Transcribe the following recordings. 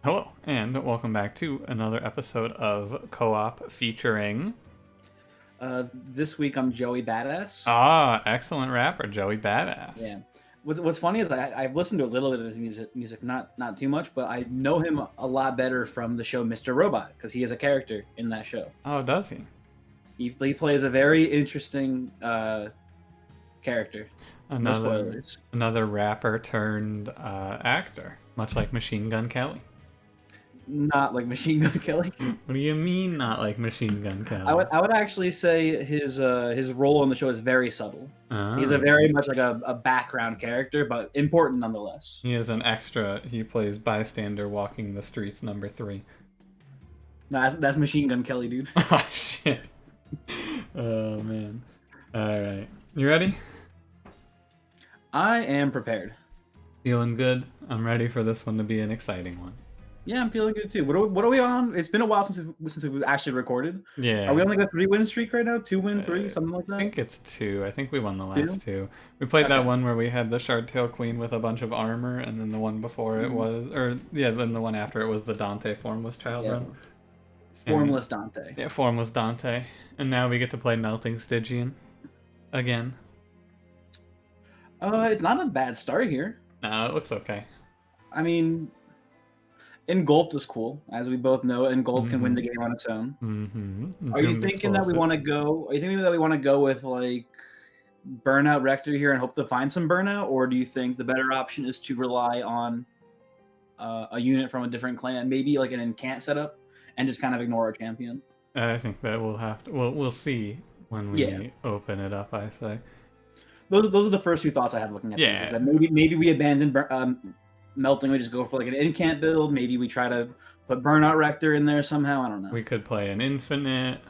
Hello, and welcome back to another episode of Co-op featuring This week I'm Joey Badass. excellent rapper Joey Yeah. Badass. What's funny is I've listened to a little bit of his music, not too much, but I know him a lot better from the show Mr. Robot because he is a character in that show. Oh, does he? He plays a very interesting character. No Another spoilers. another rapper turned actor, much like Machine Gun Kelly. Not like Machine Gun Kelly. What do you mean, not like Machine Gun I Kelly? would actually say his role in the show is very subtle. He's a Oh, very much like a background character, but important nonetheless. he is an extra. He plays bystander walking the streets, number 3. No, that's Machine Gun Kelly, dude. Oh shit. Oh man. All right, you ready? I am prepared. Feeling good? I'm ready for this one to be an exciting one. Yeah, I'm feeling good too. What are we on? It's been a while since we've actually recorded. Yeah. Are we on like a 3-win streak right now? 2-win, 3, Uh, something like I that? think it's 2. I think we won the Two? last 2. We played that Okay. one where we had the Shardtail Queen with a bunch of armor, and then the one before it was, or yeah, then the one after it was the Dante Formless Child Yeah. Run. Formless Dante. Yeah, Formless Dante. And now we get to play Melting Stygian again. It's not a bad start here. No, it looks okay. I mean, Engulfed is cool, as we both know. Engulfed can win the game on its own. Mm-hmm. Are you thinking that we want to go? Are you thinking that we want to go with like Burnout Rector here and hope to find some burnout, or do you think the better option is to rely on a unit from a different clan, maybe like an incant setup, and just kind of ignore our champion? I think that we'll have to. We'll see when we Yeah. open it up. I say. Those are the first two thoughts I have looking at Yeah. these. Is that maybe we abandon melting. We just go for like an incant build. Maybe we try to put Burnout Rector in there somehow. I don't know. We could play an infinite.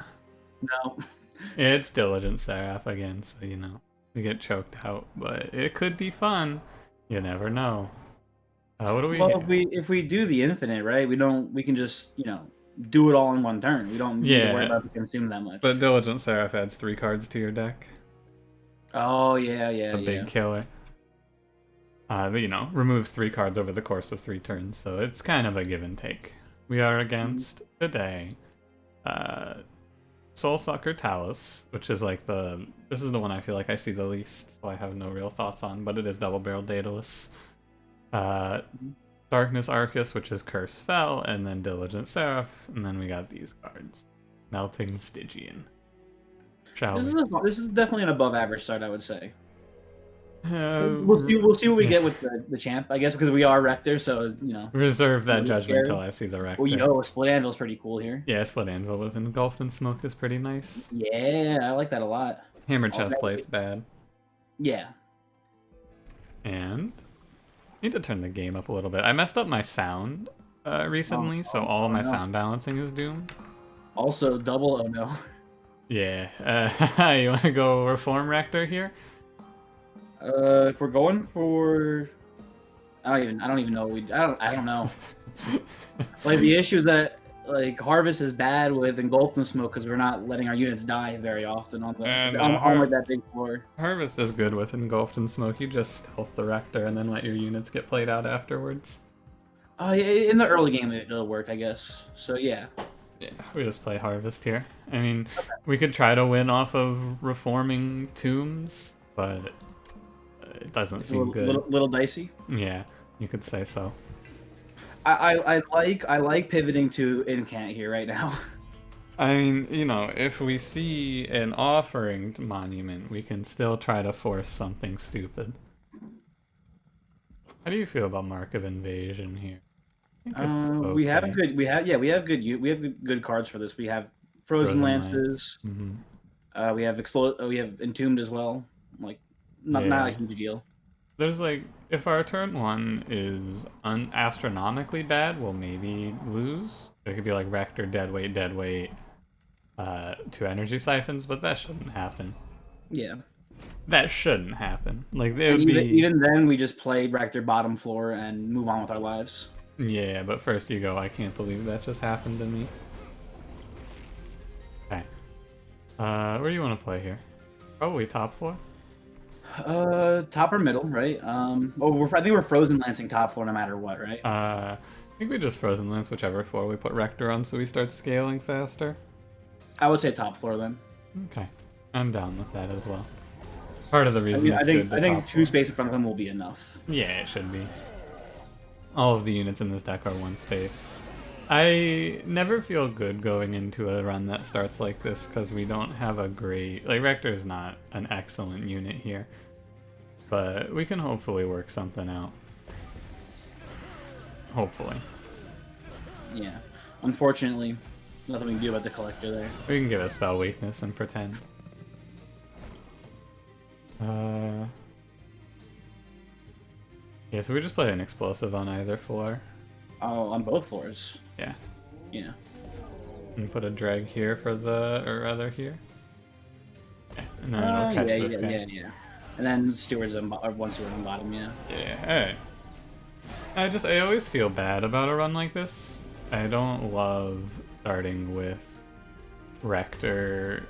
No. It's Diligent Seraph again, so we get choked out, but it could be fun. You never know. What do we? Well, if we do the infinite, right? We can just do it all in one turn. We don't need to worry about the consume that much. But Diligent Seraph adds 3 cards to your deck. Oh yeah. The big killer. But removes 3 cards over the course of 3 turns, so it's kind of a give and take. We are against today, Soulsucker Talos, which is like this is the one I feel like I see the least, so I have no real thoughts on, but it is double barrel Daedalus. Darkness Arcus, which is Curse Fell, and then Diligent Seraph, and then we got these cards. Melting Stygian. This is definitely an above average start, I would say. We'll We'll see what we get with the champ, I guess, because we are Rector, so reserve that judgment scary. until I see the Rector. Oh, Split Anvil's pretty cool here. Yeah, Split Anvil with Engulfed in Smoke is pretty nice. Yeah, I like that a lot. Hammer Chestplate's bad. Yeah. And need to turn the game up a little bit. I messed up my sound recently, so all of my sound balancing is doomed. Also, double oh no. Yeah. You want to go Reform Rector here? If we're going for, I don't even know. I don't know. Like the issue is that like Harvest is bad with Engulfed in Smoke because we're not letting our units die very often on like that big floor. Harvest is good with Engulfed in Smoke. You just stealth the Rector and then let your units get played out afterwards. Yeah, in the early game it'll work, I guess. So yeah. Yeah, we just play Harvest here. I mean, we could try to win off of reforming tombs, but it doesn't seem good. Little dicey. Yeah, you could say so. I like pivoting to incant here right now. I mean, if we see an offering monument, we can still try to force something stupid. How do you feel about Mark of Invasion here? We have good cards for this. We have Frozen Lances. Mm-hmm. We have Entombed as well. Like not a huge deal. There's like, if our turn 1 is astronomically bad, we'll maybe lose. It could be like Rector, dead weight, 2 energy siphons, but that shouldn't happen. Yeah. That shouldn't happen. Like even then, we just play Rector bottom floor and move on with our lives. Yeah, but first you go, I can't believe that just happened to me. Okay. Where do you want to play here? Probably top floor? Top or middle, right? I think we're Frozen Lancing top floor no matter what, right? think we just Frozen Lance whichever floor we put Rector on so we start scaling faster. I would say top floor then. Okay. I'm down with that as well. Part of the reason I it's think good to top two floor. space in front of him will be enough. Yeah, it should be. All of the units in this deck are one space. I never feel good going into a run that starts like this because we don't have a great... Like, Rector's not an excellent unit here. But we can hopefully work something out. Hopefully. Yeah. Unfortunately, nothing we can do about the collector there. We can give it spell weakness and pretend. Yeah, so we just play an explosive on either floor. Oh, on both floors. Yeah. Yeah. And put a drag here for the... or rather here. Yeah, and then it'll catch this guy. Yeah. And then stewards on one steward on bottom, yeah. Yeah, alright. I always feel bad about a run like this. I don't love starting with Rector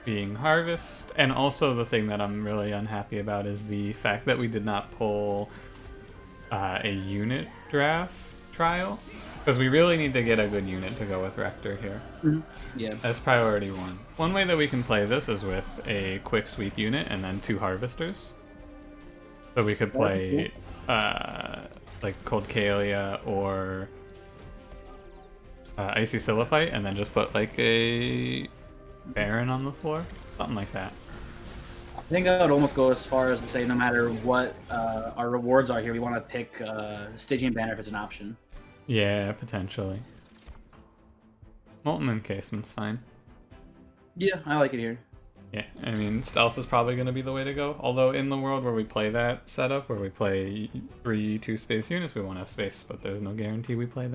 being Harvest, and also the thing that I'm really unhappy about is the fact that we did not pull a unit draft trial, because we really need to get a good unit to go with Rector here. Yeah. That's priority one. One way that we can play this is with a quick sweep unit and then 2 harvesters. So we could play like Cold Kalia or Icy Siliphyte and then just put like a Baron on the floor. Something like that. I think I would almost go as far as to say no matter what our rewards are here, we want to pick Stygian Banner if it's an option. Yeah, potentially. Molten Encasement's fine. Yeah, I like it here. Yeah, I mean, stealth is probably going to be the way to go. Although in the world where we play that setup, where we play 3 2-space units, we won't have space, but there's no guarantee we play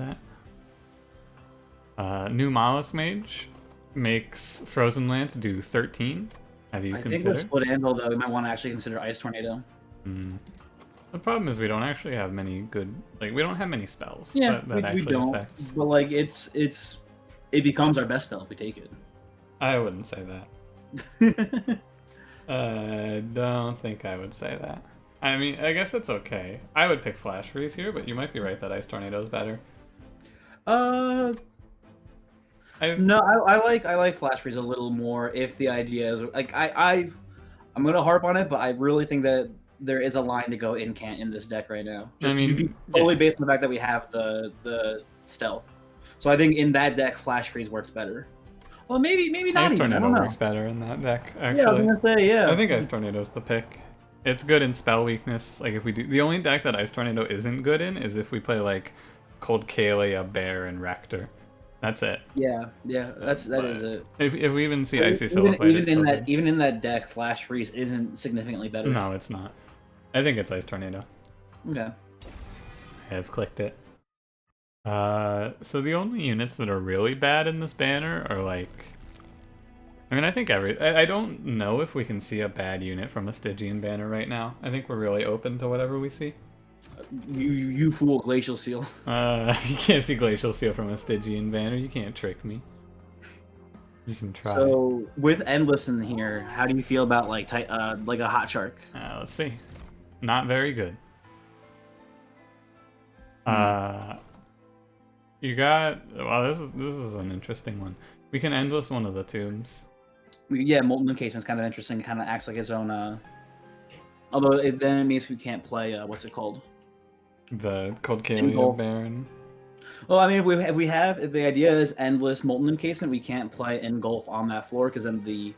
that. New Mollusk Mage makes Frozen Lance do 13. Have you considered? I think with Split Anvil, though, we might want to actually consider Ice Tornado. The problem is we don't actually have many good... Like, we don't have many spells Yeah, that actually we don't. affects. But, like, it becomes our best spell if we take it. I wouldn't say that. I don't think I would say that. I mean, I guess it's okay. I would pick Flash Freeze here, but you might be right that Ice Tornado is better. No, I like Flash Freeze a little more if the idea is like I'm gonna harp on it, but I really think that there is a line to go incant in this deck right now. Just I mean, totally based on the fact that we have the stealth. So I think in that deck, Flash Freeze works better. Well, maybe not. Ice even. Tornado works better in that deck, actually. Yeah, I was gonna say, yeah. I think Ice Tornado's the pick. It's good in spell weakness. Like if we do, the only deck that Ice Tornado isn't good in is if we play like Cold Kalia, Bear, and Rector. That's it. Yeah, that is it. If we even see Icy Siliphyte, even in that deck, Flash Freeze isn't significantly better. No, it's not. I think it's Ice Tornado. Okay. I have clicked it. So the only units that are really bad in this banner are like... I mean, I think I don't know if we can see a bad unit from a Stygian banner right now. I think we're really open to whatever we see. You fool, Glacial Seal. You can't see Glacial Seal from a Stygian banner. You can't trick me. You can try. So with Endless in here, how do you feel about like a Hot Shark? Let's see. Not very good. You got... Well, this is an interesting one. We can Endless one of the tombs. Yeah, Molten Encasement's kind of interesting. It kind of acts like its own... Although then it means we can't play... what's it called? The Cold Kalia Baron. Well, I mean, if the idea is Endless Molten Encasement, we can't play Engulf on that floor because then the...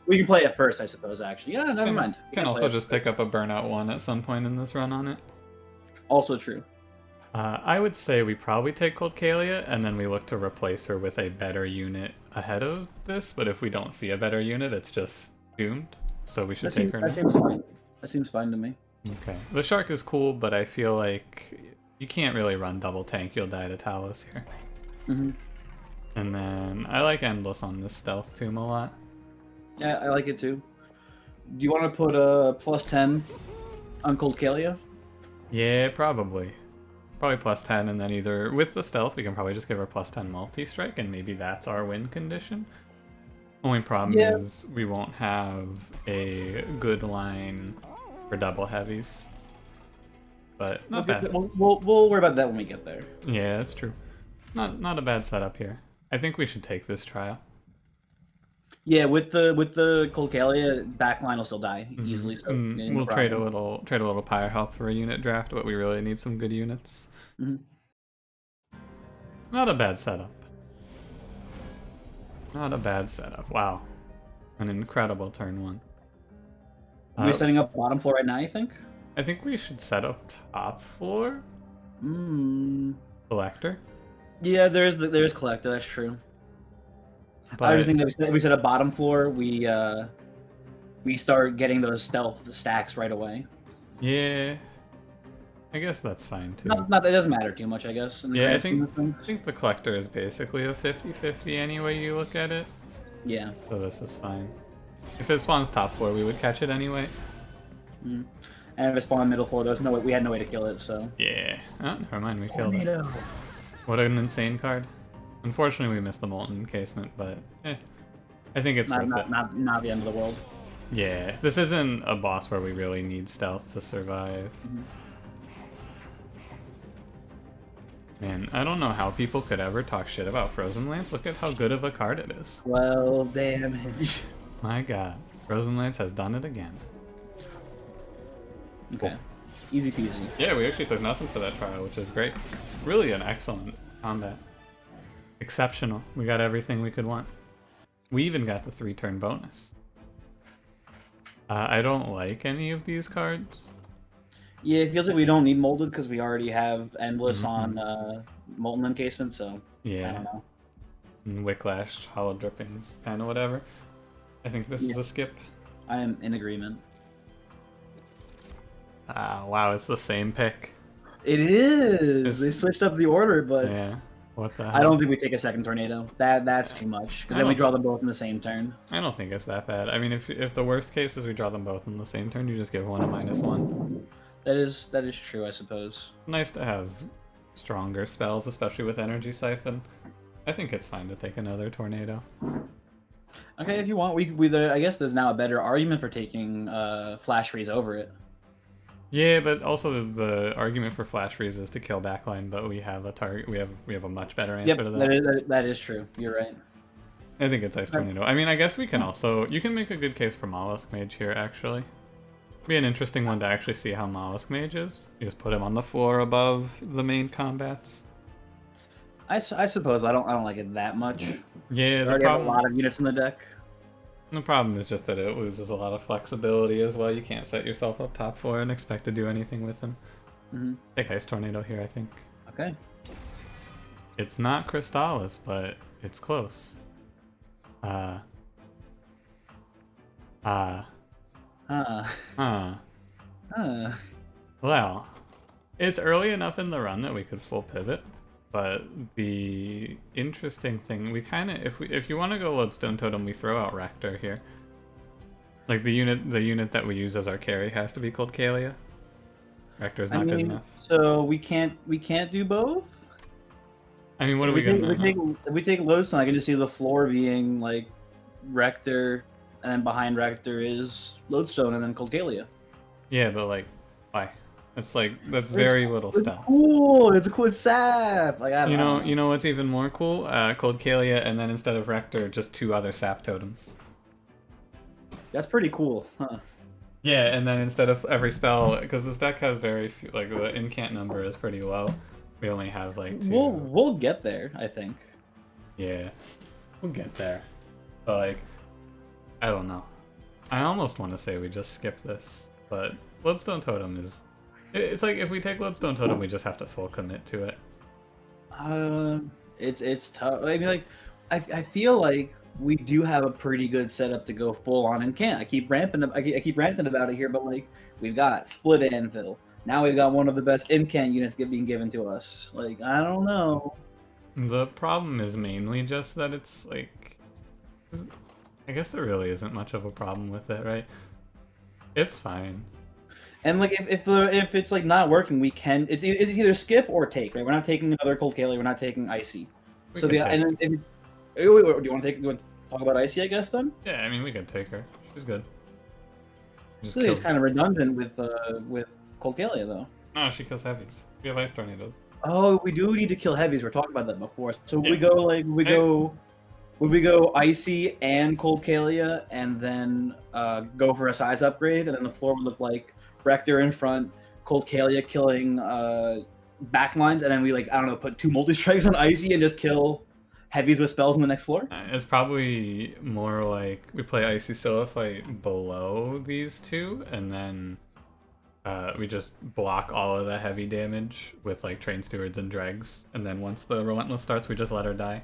We can play it first, I suppose, actually. Yeah, never mind. You can also just pick up a Burnout 1 at some point in this run on it. Also true. I would say we probably take Cold Kalia, and then we look to replace her with a better unit ahead of this, but if we don't see a better unit, it's just doomed, so we should take her now. That seems fine. That seems fine to me. Okay. The Shark is cool, but I feel like you can't really run double tank, you'll die to Talos here. And then I like Endless on this Stealth Tomb a lot. Yeah, I like it too. Do you want to put a +10 on Cold Kalia? Yeah, probably. Probably +10, and then either with the stealth, we can probably just give her +10 multi-strike, and maybe that's our win condition. Only problem is we won't have a good line for double heavies. but not bad. We'll worry about that when we get there. Yeah, that's true. Not a bad setup here. I think we should take this trial. Yeah, with the Colcalia, backline will still die easily. So no We'll trade a problem. little pyre health for a unit draft, but we really need some good units. Not a bad setup. Not a bad setup. Wow, an incredible turn 1. Are we setting up bottom floor right now, you think? I think we should set up top floor. Collector. Yeah, there is collector. That's true. But I was thinking that we set up bottom floor. We start getting those stealth stacks right away. yeah, I guess that's fine too. Not that it doesn't matter too much, I guess. Yeah, I think the collector is basically a 50-50 any way you look at it. Yeah. So this is fine. If it spawns top floor, we would catch it anyway. And if it spawned middle floor, we had no way to kill it. So. Yeah. Oh, never mind, we killed it. What an insane card. Unfortunately, we missed the molten encasement, but I think it's worth it. Not the end of the world. Yeah, this isn't a boss where we really need stealth to survive. Man, I don't know how people could ever talk shit about Frozen Lance. Look at how good of a card it is. 12 damage. My god, Frozen Lance has done it again. Okay. Cool. Easy peasy. Yeah, we actually took nothing for that trial, which is great. Really an excellent combat. Exceptional. We got everything we could want. We even got the 3-turn bonus. I don't like any of these cards. Yeah, it feels like we don't need molded because we already have endless on molten encasement, so yeah. I don't know. And Wicklash, hollow drippings, kind of whatever. I think this is a skip. I am in agreement. Wow, it's the same pick. It is. They switched up the order, but yeah. What the hell? I don't think we take a second tornado. That's too much because then we draw them both in the same turn. I don't think it's that bad. I mean, if the worst case is we draw them both in the same turn, you just give one a -1. That is true, I suppose. Nice to have stronger spells, especially with Energy Siphon. I think it's fine to take another tornado. Okay, if you want, I guess there's now a better argument for taking Flash Freeze over it. Yeah, but also the argument for Flash Freeze is to kill backline, but we have a target. We have a much better answer to that. That is true. You're right. I think it's Ice Tornado. I mean, I guess we can also... You can make a good case for Mollusk Mage here, actually. Be an interesting one to actually see how Mollusk Mage is. You just put him on the floor above the main combats. I suppose I don't like it that much. Yeah, I already have a lot of units in the deck. The problem is just that it loses a lot of flexibility as well. You can't set yourself up top floor and expect to do anything with him. Take Ice Tornado here, I think. Okay. It's not Crystallis, but it's close. Well, it's early enough in the run that we could full pivot, but the interesting thing, we kind of, if you want to go Lodestone Totem, we throw out Rector here. Like the unit that we use as our carry has to be called Kalia. Rector's not good enough. So we can't do both. I mean, what are we gonna? If we take Lodestone, I can just see the floor being like Rector, and then behind Rector is Lodestone, and then Colcalia. Yeah, but like, why? It's like that's very little stuff. Cool. It's a cool sap. Like I don't know. You know what's even more cool? Colcalia, and then instead of Rector, just 2 other sap totems. That's pretty cool, huh? Yeah, and then instead of every spell, because this deck has very few, like the incant number is pretty low. We only have like 2. We'll get there, I think. Yeah, we'll get there. But like, I don't know. I almost want to say we just skip this, but Lodestone Totem is... It's like if we take Lodestone Totem, we just have to full commit to it. It's tough. I mean, like, I feel like we do have a pretty good setup to go full on incant. I keep ranting about it here, but like we've got Split Anvil. Now we've got one of the best incant units being given to us. Like I don't know. The problem is mainly just that it's like, I guess there really isn't much of a problem with it, right? It's fine. And like if it's like not working, we can. It's either skip or take. Right? We're not taking another Colcalia. We're not taking Icy. Do you want to talk about Icy? I guess then. Yeah, I mean we could take her. She's good. It's kind of redundant with Colcalia though. No, she kills heavies. We have ice tornadoes. Oh, we do need to kill heavies. We're talking about that before. So Yeah. would we go icy and cold Kalia, and then go for a size upgrade, and then the floor would look like Rector in front, cold Kalia killing backlines, and then we I don't know, put 2 multi strikes on icy and just kill heavies with spells on the next floor. It's probably more like we play Icy Siliphight below these two, and then we just block all of the heavy damage with like Train Stewards and Dregs, and then once the Relentless starts, we just let her die.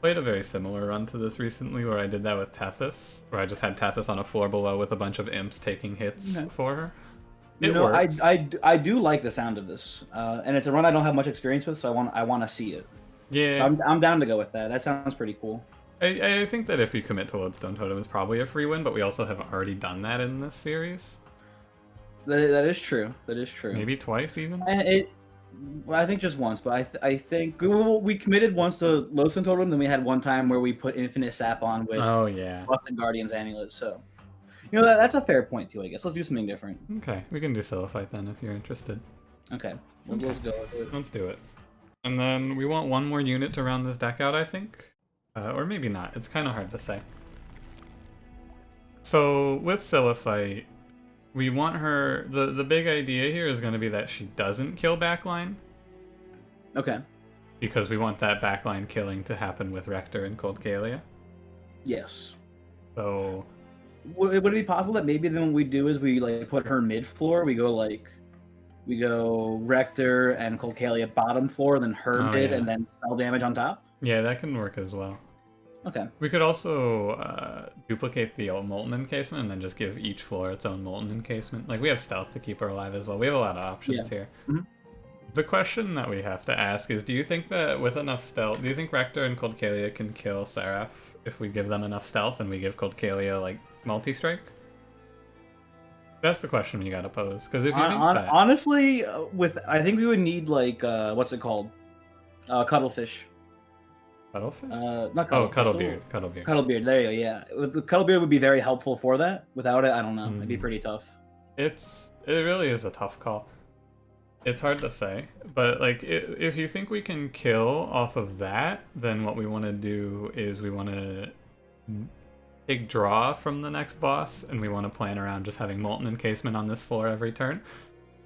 Played a very similar run to this recently where I did that with Tethys, where I just had Tethys on a floor below with a bunch of imps taking hits for her. It works. I do like the sound of this, and it's a run I don't have much experience with, so I want to see it. Yeah, So I'm down to go with that. That sounds pretty cool. I think that if we commit to Lodestone Totem, it's probably a free win, but we also have already done that in this series. That is true. That is true. Maybe twice even. And I think just once, but I think we committed once to Lodestone Totem, then we had one time where we put Infinite Sap on with Boston Guardian's Amulet. So, that's a fair point too, I guess. Let's do something different. Okay, we can do Siliphight then if you're interested. Okay, let's go with it. Let's do it. And then we want one more unit to round this deck out, I think. Or maybe not. It's kind of hard to say. So with Siliphight, we want her... The big idea here is going to be that she doesn't kill backline. Okay. Because we want that backline killing to happen with Rector and Cold Kalia. Yes. So... Would it be possible that maybe then what we do is we put her mid floor, we go Rector and Cold Kalia bottom floor, then her mid, and then spell damage on top? Yeah, that can work as well. Okay. We could also duplicate the Molten Encasement and then just give each floor its own Molten Encasement. Like, we have Stealth to keep her alive as well. We have a lot of options here. Mm-hmm. The question that we have to ask is, do you think that with enough Stealth, do you think Rector and Cold Kalia can kill Seraph if we give them enough Stealth and we give Cold Kalia, multi-strike? That's the question you gotta pose. Because if you think that... Honestly, I think we would need, what's it called? Cuttlefish. Cuttlefish? Not Cuttlefish. Oh, Cuttlebeard. Cuttlebeard. Cuttlebeard, there you go, yeah. The Cuttlebeard would be very helpful for that. Without it, I don't know. It'd be pretty tough. It really is a tough call. It's hard to say. But, if you think we can kill off of that, then what we want to do is we want to take draw from the next boss, and we want to plan around just having Molten Encasement on this floor every turn.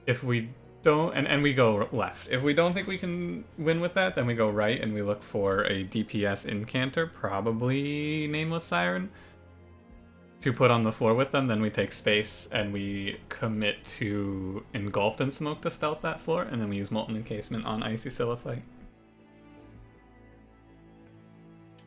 If we don't, and we go left. If we don't think we can win with that, then we go right and we look for a DPS Incanter, probably Nameless Siren, to put on the floor with them. Then we take space and we commit to Engulfed in Smoke to stealth that floor, and then we use Molten Encasement on Icy Siliphight.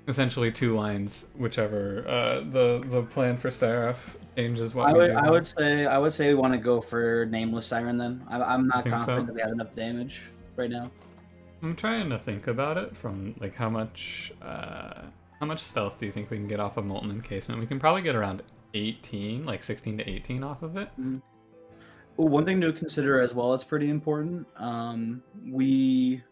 Essentially 2 lines, whichever the plan for Seraph changes what we do. I would say we want to go for Nameless Siren then. I'm not confident that we have enough damage right now. I'm trying to think about it from how much stealth do you think we can get off of Molten Encasement? We can probably get around 18, 16 to 18 off of it. Mm-hmm. Ooh, one thing to consider as well that's pretty important. We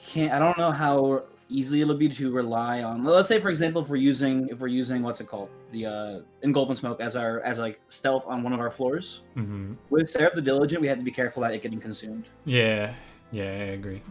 can't. I don't know how easily it'll be to rely on. Let's say, for example, if we're using what's it called, the Engulf and Smoke as stealth on one of our floors. Mm-hmm. With Seraph the Diligent, we have to be careful about it getting consumed. Yeah, I agree.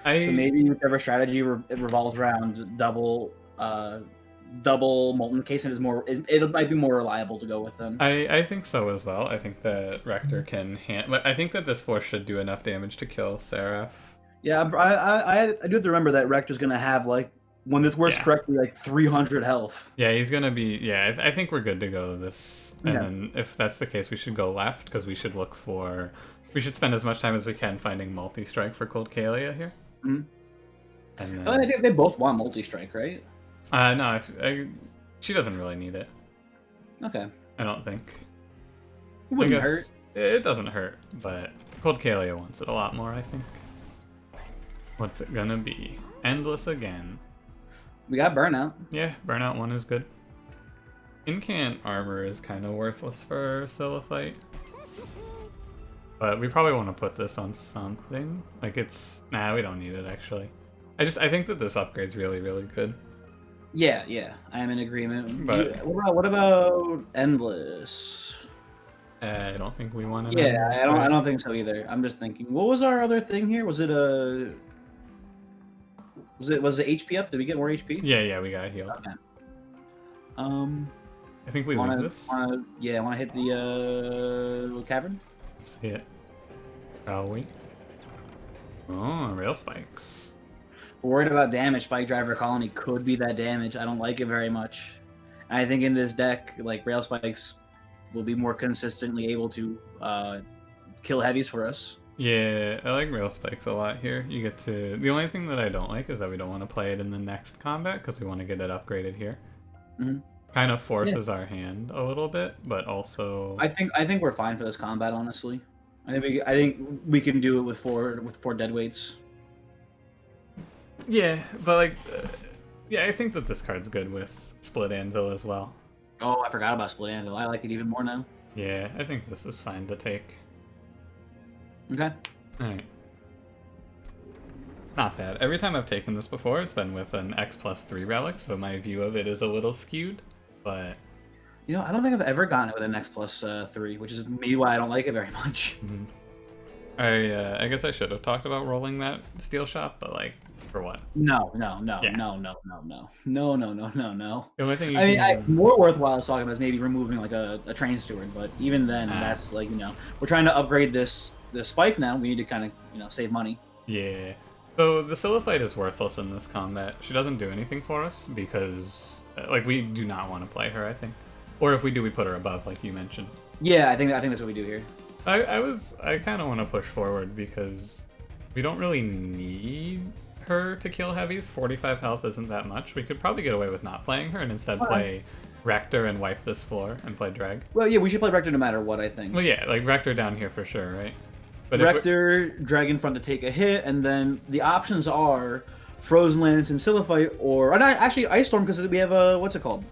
So maybe whichever strategy revolves around double Molten Encasement it might be more reliable to go with them. I think so as well. I think that Rector can I think that this force should do enough damage to kill Seraph. Yeah, I do have to remember that Rector's gonna have when this works correctly 300 health. Yeah, he's gonna be. Yeah, I think we're good to go this. And then if that's the case, we should go left because we should spend as much time as we can finding multi-strike for Cold Kalia here. Mm-hmm. And then, I think they both want multi-strike, right? No, she doesn't really need it. Okay. I don't think. It wouldn't hurt. It doesn't hurt, but Cold Kalia wants it a lot more, I think. What's it gonna be? Endless again. We got Burnout. Yeah, Burnout 1 is good. Incant armor is kind of worthless for Siliphight. But we probably want to put this on something. Nah, we don't need it actually. I think that this upgrade's really, really good. Yeah, I am in agreement. But what about Endless? I don't think we want an Yeah, Emerald I Sword. don't think so either. I'm just thinking, what was our other thing here? Was it a was it HP up? Did we get more HP? Yeah, we got healed. Okay. Um, I think we leave this. yeah, wanna hit the cavern? Let's see it. Shall we? Oh, rail spikes. We're worried about damage. Spike Driver Colony could be that damage. I don't like it very much. And I think in this deck, like rail spikes will be more consistently able to kill heavies for us. Yeah, I like rail spikes a lot here. You get to. The only thing that I don't like is that we don't want to play it in the next combat because we want to get it upgraded here. Mm-hmm. Kind of forces our hand a little bit, but also. I think we're fine for this combat. Honestly, I think we can do it with four dead weights. Yeah, but like, yeah, I think that this card's good with Split Anvil as well. Oh, I forgot about Split Anvil. I like it even more now. Yeah, I think this is fine to take. Okay. Alright. Not bad. Every time I've taken this before, it's been with an X+3 relic, so my view of it is a little skewed, but... You know, I don't think I've ever gotten it with an X+3, which is maybe why I don't like it very much. Mm-hmm. I guess I should have talked about rolling that steel shop, but like, for what? No. Yeah. No. The only thing you I mean, can... more worthwhile is talking about is maybe removing like a train steward, but even then, that's like, you know, we're trying to upgrade this spike now. We need to kind of, you know, save money. Yeah. So the Silliphite is worthless in this combat. She doesn't do anything for us because, like, we do not want to play her, I think. Or if we do, we put her above, like you mentioned. Yeah, I think that's what we do here. I kind of want to push forward because we don't really need her to kill heavies. 45 health isn't that much. We could probably get away with not playing her and instead play Rector and wipe this floor and play Drag. Well, yeah, we should play Rector no matter what, I think. Well, yeah, like Rector down here for sure, right? But Rector, Dragon Front to take a hit, and then the options are Frozen Lance and Silliphite, or actually Ice Storm because we have a what's it called?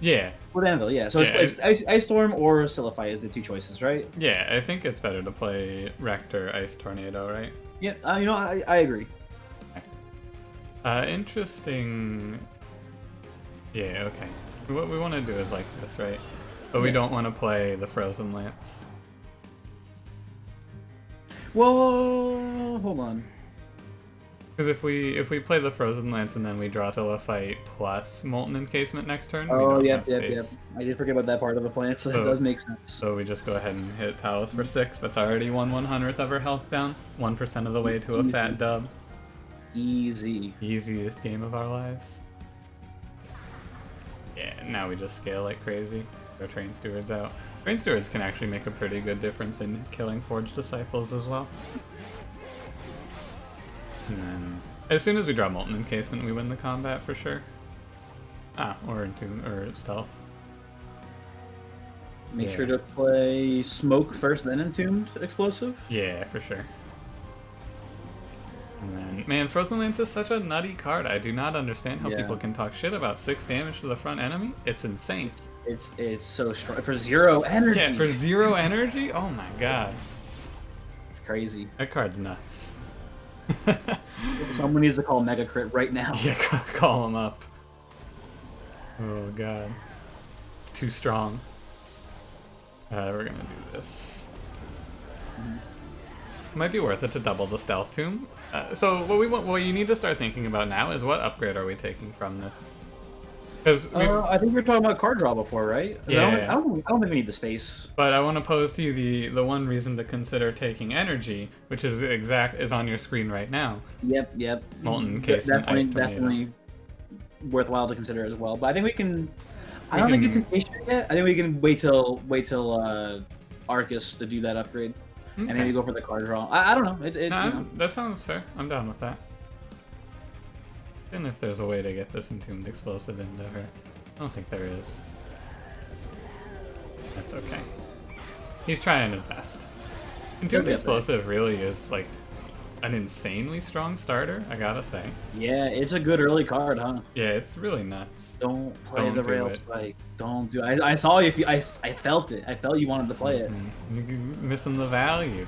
Yeah. With Anvil, yeah. So it's Ice Storm or Silliphite is the two choices, right? Yeah, I think it's better to play Rector Ice Tornado, right? Yeah, you know, I agree. Interesting. Yeah, okay. What we want to do is like this, right? But we don't want to play the Frozen Lance. Well, hold on. Because if we play the Frozen Lance and then we draw Silliphite plus Molten Encasement next turn, we Oh, don't yep. have space. I did forget about that part of the plan, so it does make sense. So we just go ahead and hit Talus for 6. That's already 1/100th of her health down. 1% of the way to a fat dub. Easy. Easiest game of our lives. Yeah, now we just scale like crazy. Our Train Stewards out. Train Stewards can actually make a pretty good difference in killing Forged Disciples as well. And then, as soon as we draw Molten Encasement, we win the combat for sure. Or Entomb, or Stealth. Make sure to play Smoke first, then Entombed Explosive. Yeah, for sure. And then, man, Frozen Lance is such a nutty card. I do not understand how people can talk shit about 6 damage to the front enemy. It's insane. It's so strong for 0 energy. Yeah, for 0 energy? Oh my god. It's crazy. That card's nuts. Someone needs to call Mega Crit right now. Yeah, call him up. Oh god. It's too strong. We're gonna do this. Might be worth it to double the Stealth Tomb. So what you need to start thinking about now is what upgrade are we taking from this? Because I think we were talking about card draw before, right? Yeah. I don't think we need the space. But I want to pose to you the one reason to consider taking energy, which is on your screen right now. Yep. Molten Encasement, Ice Tornado. Definitely worthwhile to consider as well. But I think we can. I don't think it's an issue yet. I think we can wait till Arcus to do that upgrade, and maybe go for the card draw. I don't know. You know. That sounds fair. I'm down with that. And if there's a way to get this Entombed Explosive into her. I don't think there is. That's okay. He's trying his best. Entombed Explosive really is like an insanely strong starter, I gotta say. Yeah, it's a good early card, huh? Yeah, it's really nuts. Don't play the rail spike. Don't do it. I saw you. I felt it. I felt you wanted to play it. Missing the value.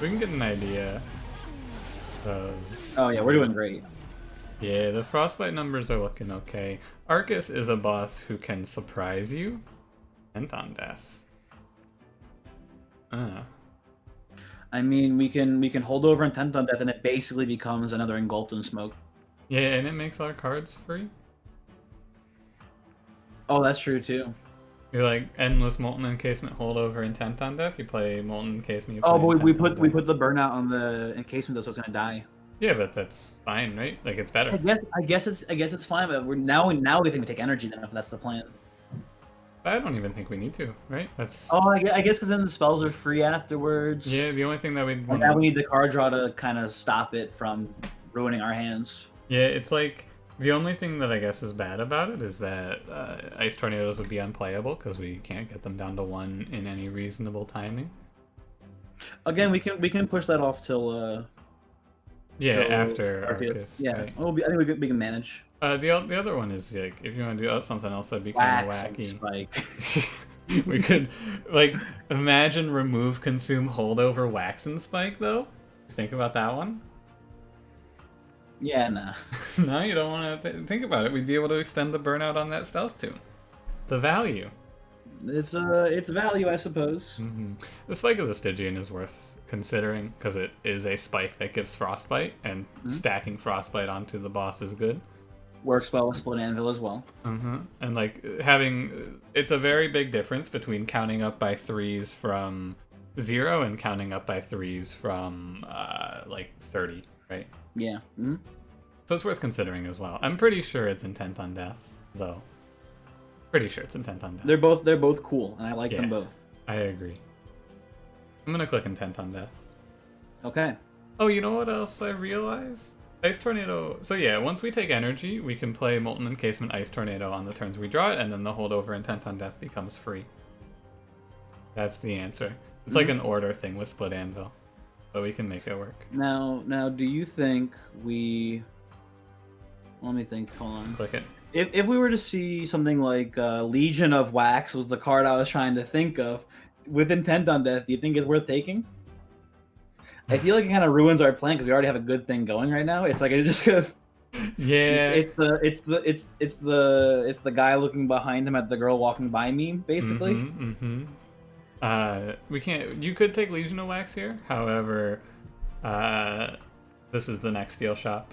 We can get an idea. Oh yeah, we're doing great. Yeah, the Frostbite numbers are looking okay. Arcus is a boss who can surprise you Intent on death. I mean, we can hold over Intent on Death, and it basically becomes another Engulfed in Smoke. Yeah, and it makes our cards free. Oh, that's true too. You're like endless Molten Encasement holdover Intent on Death. You play Molten Encasement. You play Oh, but we Intent on we Death. put the burnout on the encasement though, so it's gonna die. Yeah, but that's fine, right? Like it's better. I guess it's fine, but we're now we think we take energy then if that's the plan. I don't even think we need to, right? That's Oh, I guess because then the spells are free afterwards. yeah. The only thing that we'd And want. now we need the card draw to kind of stop it from ruining our hands. Yeah, it's like the only thing that I guess is bad about it is that Ice Tornadoes would be unplayable because we can't get them down to 1 in any reasonable timing. Again, we can push that off till Yeah, till after Arceus. Arceus. Yeah, Right. I think we can manage. The other one is like if you want to do something else that'd be kind of Wax and wacky. Spike. We could like imagine remove consume holdover wax and spike though. Think about that one. Yeah, nah. No, you don't want to think about it. We'd be able to extend the burnout on that stealth tune. The value. It's value, I suppose. The spike of the Stygian is worth considering because it is a spike that gives frostbite, and stacking frostbite onto the boss is good. Works well with Split Anvil as well. And like it's a very big difference between counting up by 3s from 0 and counting up by 3s from like 30, right? Yeah. So it's worth considering as well. I'm pretty sure it's Intent on Death, though. Pretty sure it's Intent on Death. They're both cool, and I like them both. I agree. I'm gonna click Intent on Death. Okay. Oh, you know what else I realized? Ice Tornado. So yeah, once we take energy, we can play Molten Encasement Ice Tornado on the turns we draw it, and then the holdover Intent on Death becomes free. That's the answer. It's like an order thing with Split Anvil, but we can make it work. Now, do you think we? Let me think. Hold on. Click it. If we were to see something like Legion of Wax was the card I was trying to think of, with Intent on Death, do you think it's worth taking? I feel like it kind of ruins our plan because we already have a good thing going right now. It's like it just Yeah. It's the guy looking behind him at the girl walking by meme, basically. We can't. You could take Legion of Wax here. However, this is the next steel shop.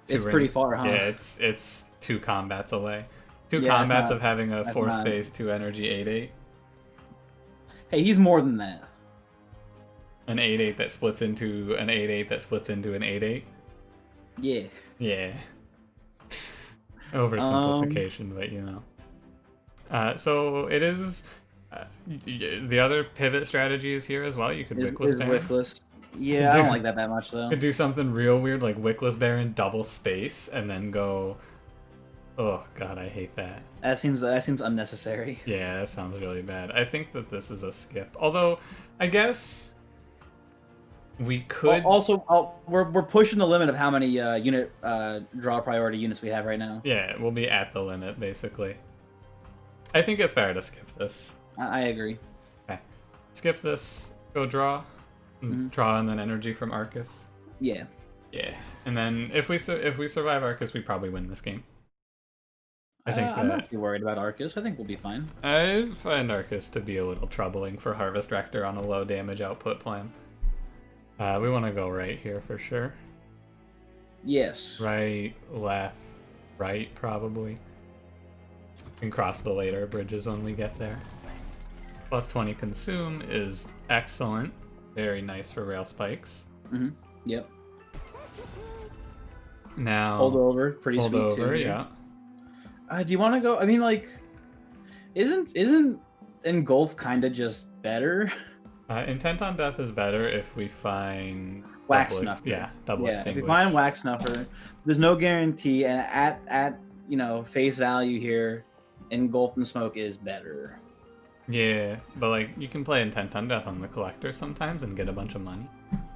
It's pretty far, huh? Yeah, it's 2 combats away. 2 Yeah, combats not- of having a that's 4 not- space 2 energy 8/8. Hey, he's more than that. An 8/8 that splits into an 8/8 that splits into an 8/8. Yeah. Yeah. Oversimplification, but you know. So it is. The other pivot strategy is here as well. You could Wickless Baron. Wickless. Yeah, I don't like that much though. Could do something real weird like Wickless Baron double space and then go. Oh god, I hate that. That seems unnecessary. Yeah, that sounds really bad. I think that this is a skip. Although, I guess we could. Also, we're pushing the limit of how many unit draw priority units we have right now. Yeah, we'll be at the limit basically. I think it's fair to skip this. I agree. Okay, skip this. Go draw. Draw and then energy from Arceus. Yeah. Yeah, and then if we survive Arceus, we probably win this game. I think I'm not too worried about Arceus. I think we'll be fine. I find Arceus to be a little troubling for Harvest Rector on a low damage output plan. We want to go right here for sure. Yes. Right, left, right, probably. We can cross the later bridges when we get there. Plus 20 consume is excellent. Very nice for rail spikes. Yep. Now Hold over, pretty hold sweet over, too. yeah. Do you want to go? I mean, like, isn't Engulf kind of just better? Intent on Death is better if we find Wax double, Snuffer. Yeah, double Yeah, extinguish. if we find Wax Snuffer, there's no guarantee, and at face value here, Engulfed in Smoke is better. Yeah, but like you can play Intent on Death on the Collector sometimes and get a bunch of money.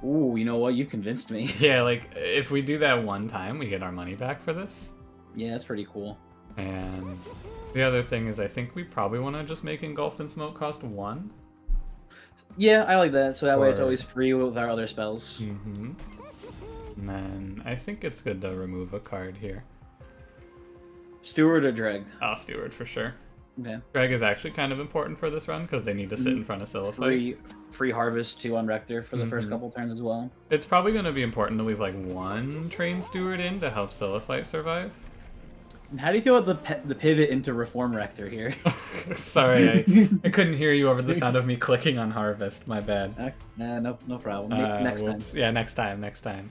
Ooh, you know what? You've convinced me. Yeah, like if we do that one time, we get our money back for this. Yeah, that's pretty cool. And the other thing is I think we probably want to just make Engulfed in Smoke cost 1. Yeah, I like that. So that way it's Or- always free with our other spells. And then I think it's good to remove a card here. Steward or Dreg? Oh, Steward for sure. Okay. Drag is actually kind of important for this run because they need to sit in front of Siliphyte. Free harvest 2 on Rector for the first couple turns as well. It's probably going to be important to leave like one Train Steward in to help Siliphyte survive. And how do you feel about the pivot into Reform Rector here? Sorry, I couldn't hear you over the sound of me clicking on Harvest. My bad. No problem. Next time. Yeah, next time.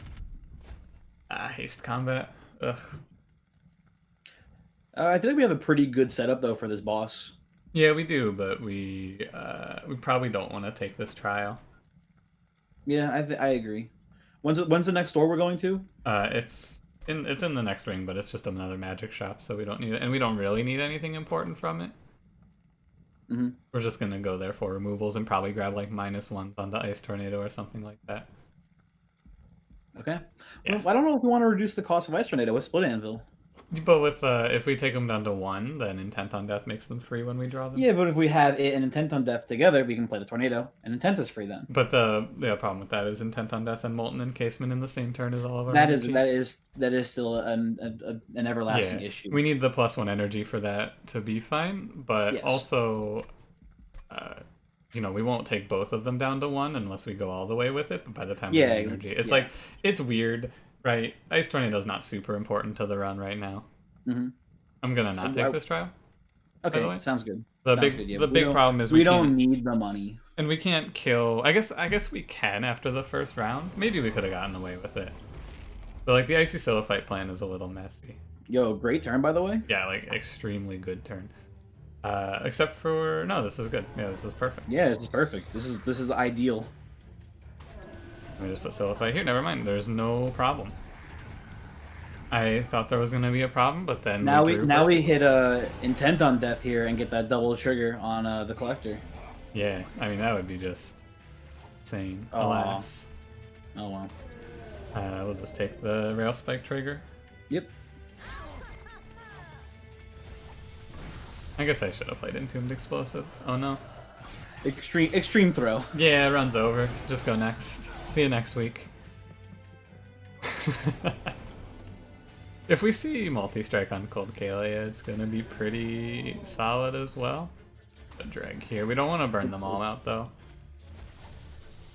Haste combat. Ugh. I feel like we have a pretty good setup though for this boss. Yeah, we do, but we probably don't want to take this trial. Yeah, I agree. When's the next store we're going to? It's in the next ring, but it's just another magic shop, so we don't need it, and we don't really need anything important from it. We're just gonna go there for removals and probably grab like -1s on the Ice Tornado or something like that. Okay. Yeah. Well, I don't know if we want to reduce the cost of Ice Tornado with Split Anvil. But with if we take them down to 1, then Intent on Death makes them free when we draw them. Yeah, but if we have it and Intent on Death together, we can play the Tornado, and Intent is free then. But the problem with that is Intent on Death and Molten Encasement in the same turn is all of our That energy. is still an everlasting issue. We need the +1 energy for that to be fine, but Yes. also, we won't take both of them down to 1 unless we go all the way with it. But by the time we have energy, it's like it's weird, right? Ice Tornado is not super important to the run right now. I'm gonna not take this trial. Okay, sounds good. The big problem is we don't need the money, and we can't kill. I guess we can after the first round. Maybe we could have gotten away with it, but like the Icy Siliphyte plan is a little messy. Yo, great turn by the way. Yeah, like extremely good turn. Except for no, this is good. Yeah, this is perfect. Yeah, this is perfect. This is ideal. Let me just put Siliphyte here. Never mind. There's no problem. I thought there was gonna be a problem, but then we hit Intent on Death here and get that double trigger on the Collector. Yeah, I mean that would be just insane. Alas. Oh wow. We'll just take the Rail Spike trigger. Yep. I guess I should have played Entombed Explosive. Oh no. Extreme throw. Yeah, it runs over. Just go next. See you next week. If we see multi-strike on Cold Kalia, it's gonna be pretty solid as well. A drag here. We don't want to burn them all out though.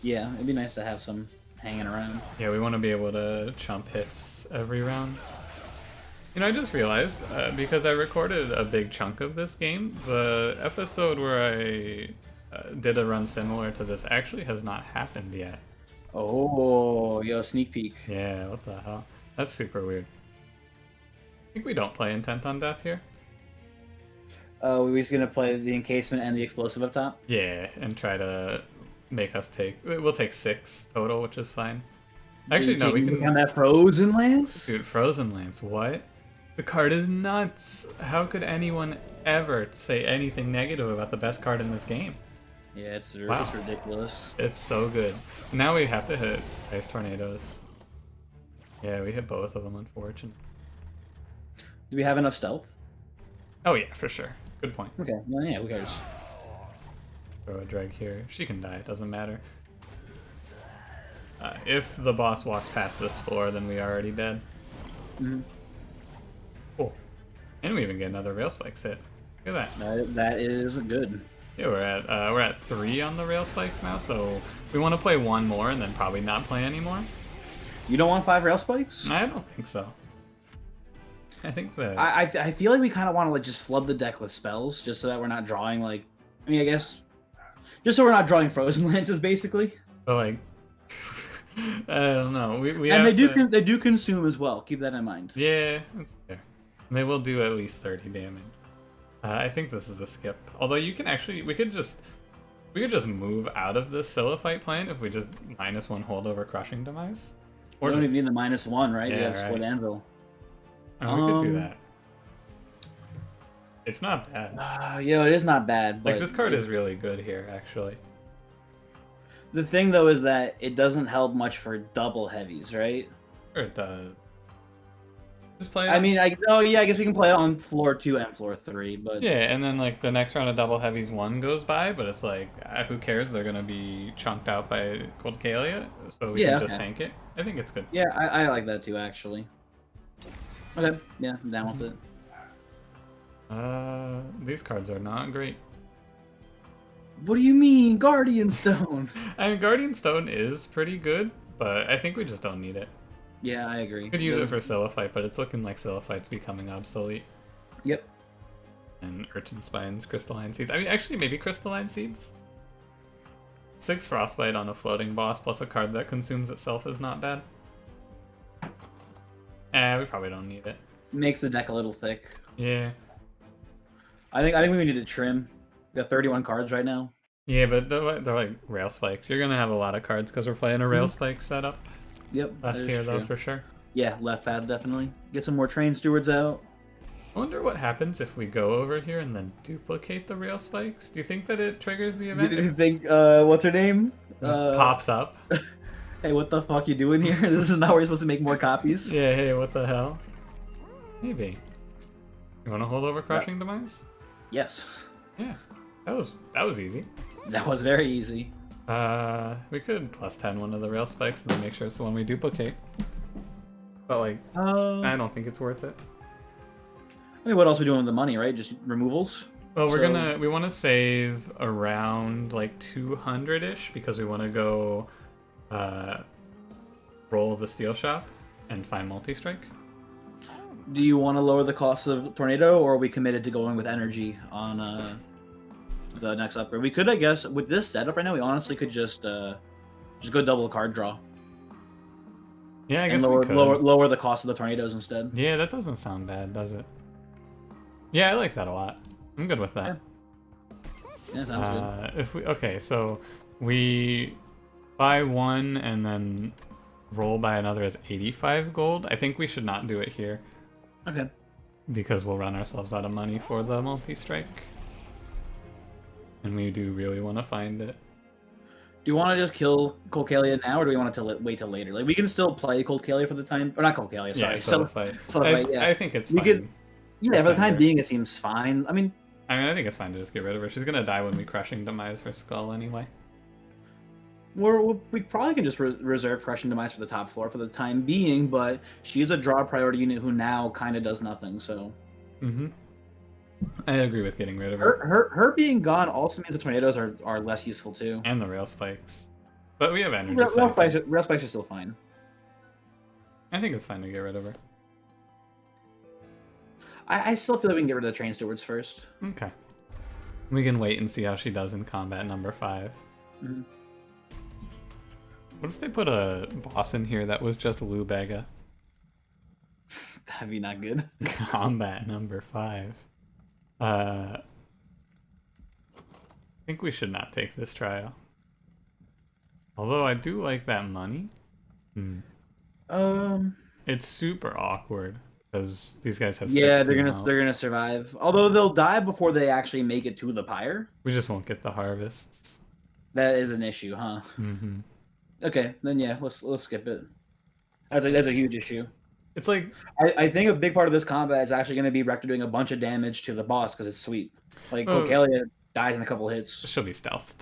Yeah, it'd be nice to have some hanging around. Yeah, we want to be able to chump hits every round. I just realized, because I recorded a big chunk of this game, the episode where I did a run similar to this actually has not happened yet. Oh, yo, sneak peek. Yeah, what the hell? That's super weird. I think we don't play Intent on Death here. We're just gonna play the Encasement and the Explosive up top? Yeah, and try to make us take... We'll take 6 total, which is fine. Actually, no, we can... On that Frozen Lance? Dude, Frozen Lance, what? The card is nuts! How could anyone ever say anything negative about the best card in this game? Yeah, it's ridiculous. It's so good. Now we have to hit Ice Tornadoes. Yeah, we hit both of them, unfortunately. Do we have enough stealth? Oh yeah, for sure. Good point. Okay, well, yeah, who cares? Throw a drag here. She can die, it doesn't matter. If the boss walks past this floor, then we are already dead. Cool. And we even get another Rail Spikes hit. Look at that. That is good. Yeah, we're at 3 on the Rail Spikes now, so we want to play 1 more and then probably not play anymore. You don't want 5 Rail Spikes? I don't think so. I think that I feel like we kind of want to like just flood the deck with spells, just so that we're not drawing like, I mean, I guess, just so we're not drawing Frozen Lances, basically. But like, I don't know. We and have they do consume as well. Keep that in mind. Yeah, that's fair. They will do at least 30 damage. I think this is a skip. Although we could just move out of this Siliphyte plan if we just -1 holdover Crushing Demise. Or you don't even need the -1, right? Yeah, You have Split Anvil. Oh, we could do that. It's not bad. Yo, it is not bad. But like this card is really good here, actually. The thing though is that it doesn't help much for double heavies, right? Sure it does. Just play it. I mean, I guess we can play it on floor 2 and floor 3, but yeah, and then like the next round of double heavies 1 goes by, but it's like who cares? They're gonna be chunked out by Cold Kalia, so we can just tank it. I think it's good. Yeah, I like that too, actually. Okay, yeah, I'm down with it. These cards are not great. What do you mean, Guardian Stone? I mean, Guardian Stone is pretty good, but I think we just don't need it. Yeah, I agree. Could use it for Silliphite, but it's looking like Silliphite's becoming obsolete. Yep. And Urchin Spines, Crystalline Seeds. I mean, actually, maybe Crystalline Seeds? 6 Frostbite on a floating boss plus a card that consumes itself is not bad. We probably don't need it. Makes the deck a little thick. Yeah. I think we need to trim. We got 31 cards right now. Yeah, but they're like Rail Spikes. You're gonna have a lot of cards because we're playing a Rail Spike setup. Yep. Left here, though, for sure. Yeah, left pad, definitely. Get some more Train Stewards out. I wonder what happens if we go over here and then duplicate the Rail Spikes. Do you think that it triggers the event? You think, what's her name? Just pops up. Hey, what the fuck you doing here? This is not where you're supposed to make more copies. Yeah, hey, what the hell? Maybe. You want to hold over Crushing Demise? Yes. Yeah, that was easy. That was very easy. We could +10 one of the Rail Spikes and then make sure it's the one we duplicate. But like, I don't think it's worth it. I mean, what else are we doing with the money, right? Just removals? Well, we want to save around like 200-ish because we want to go roll the Steel Shop and find Multi-Strike. Do you want to lower the cost of Tornado, or are we committed to going with energy on the next upgrade? We could, I guess, with this setup right now, we honestly could just go double card draw. Yeah, I guess lower, we could. lower the cost of the Tornadoes instead. Yeah, that doesn't sound bad, does it? Yeah, I like that a lot. I'm good with that. Yeah, sounds good. Okay, so we buy one and then roll by another as 85 gold. I think we should not do it here. Okay. Because we'll run ourselves out of money for the multi-strike. And we do really want to find it. Do you want to just kill Colcalia now, or do we want to wait till later? Like, we can still play Colcalia for the time... Or not Colcalia, sorry. Yeah, Silliphite. Yeah. I think it's fine. Yeah, for the time being, it seems fine. I mean, I think it's fine to just get rid of her. She's going to die when we Crushing Demise her skull anyway. we probably can just reserve Crushing Demise for the top floor for the time being, but she is a draw priority unit who now kind of does nothing, so... Mm-hmm. I agree with getting rid of her. Her being gone also means the Tornadoes are less useful, too. And the Rail Spikes. But we have energy. Rail Spikes are still fine. I think it's fine to get rid of her. I still feel like we can get rid of the Train Stewards first. Okay. We can wait and see how she does in combat number 5. Mm-hmm. What if they put a boss in here that was just Lou Bega? That'd be not good. Combat number 5. I think we should not take this trial. Although I do like that money. It's super awkward because these guys have 16 health. They're gonna survive. Although they'll die before they actually make it to the pyre. We just won't get the harvests. That is an issue, huh? Mm-hmm. Okay, then yeah, let's skip it. That's a huge issue. It's like I think a big part of this combat is actually going to be Rector doing a bunch of damage to the boss because it's sweet. Like Colcalia dies in a couple hits. She'll be stealthed.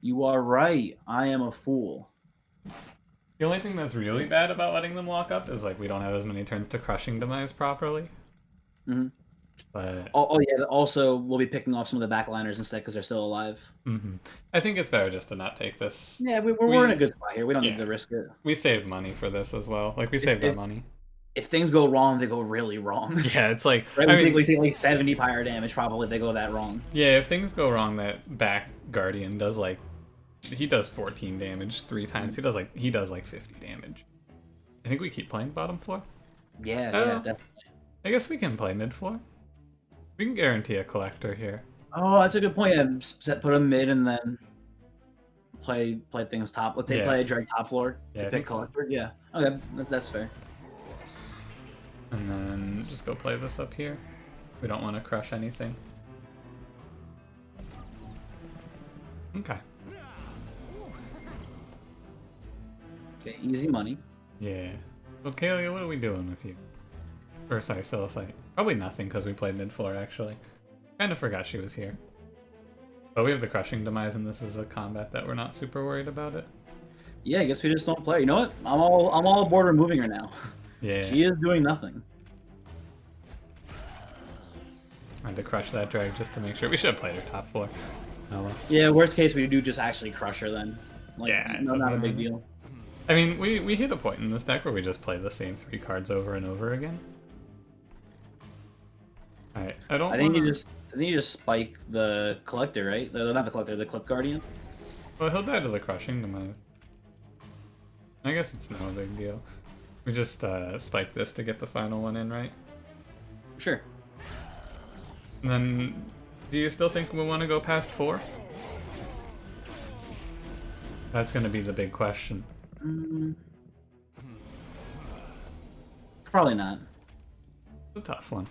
You are right. I am a fool. The only thing that's really bad about letting them lock up is like we don't have as many turns to Crushing Demise properly. Mm-hmm. But yeah. Also, we'll be picking off some of the backliners instead because they're still alive. Mm-hmm. I think it's better just to not take this. Yeah, we're in a good spot here. We don't need to risk it. We saved money for this as well. Like we saved our money. If things go wrong, they go really wrong. Yeah, it's like right, we take like 70 pyre damage probably if they go that wrong. Yeah, if things go wrong, that back Guardian does like he does 14 damage 3 times. He does like 50 damage. I think we keep playing bottom floor. Yeah, definitely. I guess we can play mid floor. We can guarantee a collector here. Oh, that's a good point. Yeah, put a mid and then play things top. Let's play drag top floor. Yeah, pick collector. So. Yeah. Okay, that's fair. And then just go play this up here. We don't want to crush anything. Okay. Okay, easy money. Yeah. Well, Kalia, what are we doing with you? Or sorry, Silliphite. Probably nothing because we played mid floor actually. Kind of forgot she was here. But we have the Crushing Demise and this is a combat that we're not super worried about it. Yeah, I guess we just don't play. You know what? I'm all aboard removing her now. Yeah. She is doing nothing. I had to crush that drag just to make sure. We should have played her top 4. Oh well. Yeah, worst case we do just actually crush her then. Like, Yeah, it no, not a doesn't big matter. deal. I mean, we hit a point in this deck where we just play the same 3 cards over and over again. Alright, I don't I think wanna... you just spike the collector, right? Not the collector, the clip guardian. Well, he'll die to the crushing demise. I guess it's no big deal. We just spike this to get the final one in, right? Sure. And then, do you still think we want to go past 4? That's going to be the big question. Probably not. It's a tough one.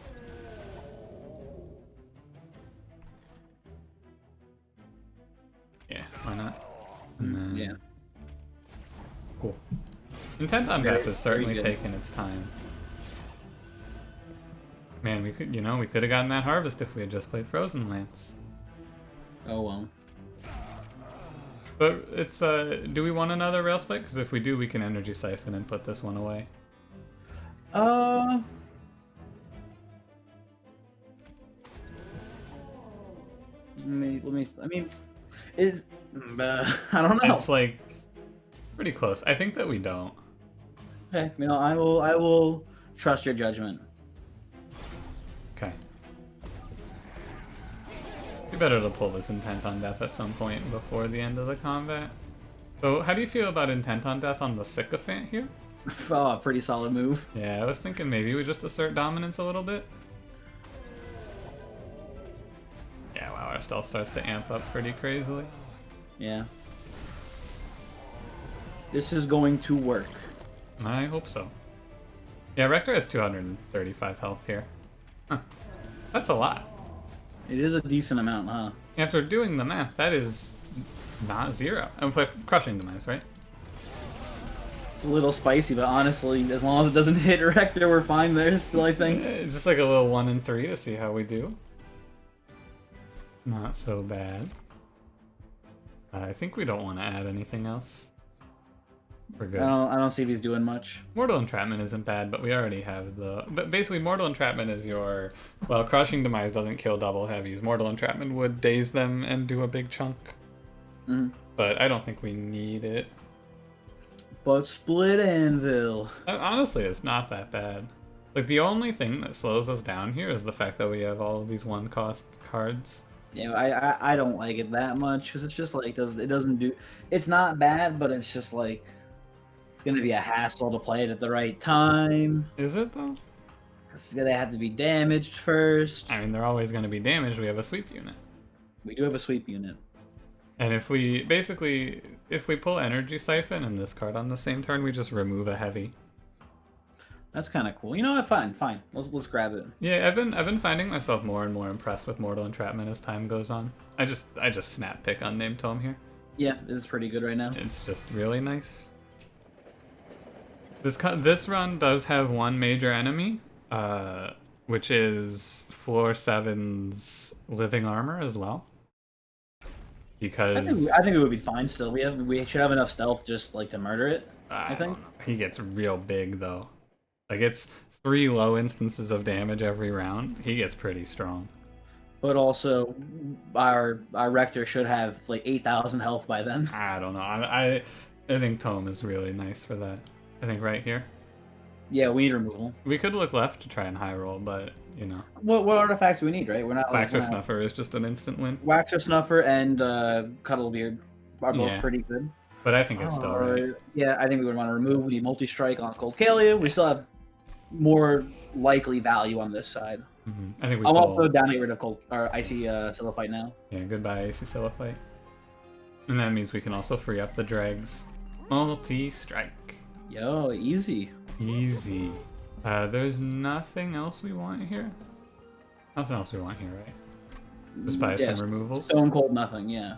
Yeah, why not? And then, Yeah. cool. Intent on Death is certainly good. taking its time. Man, we could, we could have gotten that harvest if we had just played Frozen Lance. Oh well. But it's, do we want another Rail Spike? Because if we do, we can Energy Siphon and put this one away. Let me. I mean, is I don't know. It's like pretty close. I think that we don't. Okay, I will trust your judgment. Okay. Be better to pull this Intent on Death at some point before the end of the combat. So, how do you feel about Intent on Death on the Sycophant here? Oh, pretty solid move. Yeah, I was thinking maybe we just assert dominance a little bit. Yeah, wow, our stealth starts to amp up pretty crazily. Yeah. This is going to work. I hope so. Yeah, Rector has 235 health here. Huh. That's a lot. It is a decent amount, huh? After doing the math, that is not 0. I'm crushing demise, right? It's a little spicy, but honestly, as long as it doesn't hit Rector, we're fine there still, I think. Just like a little 1 and 3 to see how we do. Not so bad. I think we don't want to add anything else. We're good. I don't see if he's doing much. Mortal Entrapment isn't bad, but we already have the... But basically, Mortal Entrapment is your... Well, Crushing Demise doesn't kill double heavies. Mortal Entrapment would daze them and do a big chunk. Mm-hmm. But I don't think we need it. But Split Anvil. Honestly, it's not that bad. Like, the only thing that slows us down here is the fact that we have all of these 1-cost cards. Yeah, I don't like it that much, because it's just like, it doesn't do... It's not bad, but it's just like... It's going to be a hassle to play it at the right time. Is it, though? Because they have to be damaged first. I mean, they're always going to be damaged. We have a sweep unit. We do have a sweep unit. And if we... Basically, if we pull Energy Siphon and this card on the same turn, we just remove a heavy. That's kind of cool. You know what? Fine. Let's grab it. Yeah, I've been finding myself more and more impressed with Mortal Entrapment as time goes on. I just snap pick on Named Tome here. Yeah, this is pretty good right now. It's just really nice. This run does have one major enemy, which is Floor 7's Living Armor as well. Because I think it would be fine still. We should have enough stealth just like to murder it. I think don't know. He gets real big though. Like it's 3 low instances of damage every round. He gets pretty strong. But also, our Rector should have like 8,000 health by then. I don't know. I think Tome is really nice for that. I think right here. Yeah, we need removal. We could look left to try and high roll, but you know. What artifacts do we need, right? We're not Wax or Snuffer is just an instant win. Wax or Snuffer and Cuddlebeard are both pretty good. But I think it's still right. Yeah, I think we would want to remove. We need multi-strike on Cold Kalia. We still have more likely value on this side. Mm-hmm. I think we I'll also down get rid of Cold or Icy Silophyte now. Yeah, goodbye Icy Silophyte. And that means we can also free up the dregs. Multi-strike. Yo, easy. Easy. There's nothing else we want here? Nothing else we want here, right? Just buy some removals? Stone Cold nothing, yeah.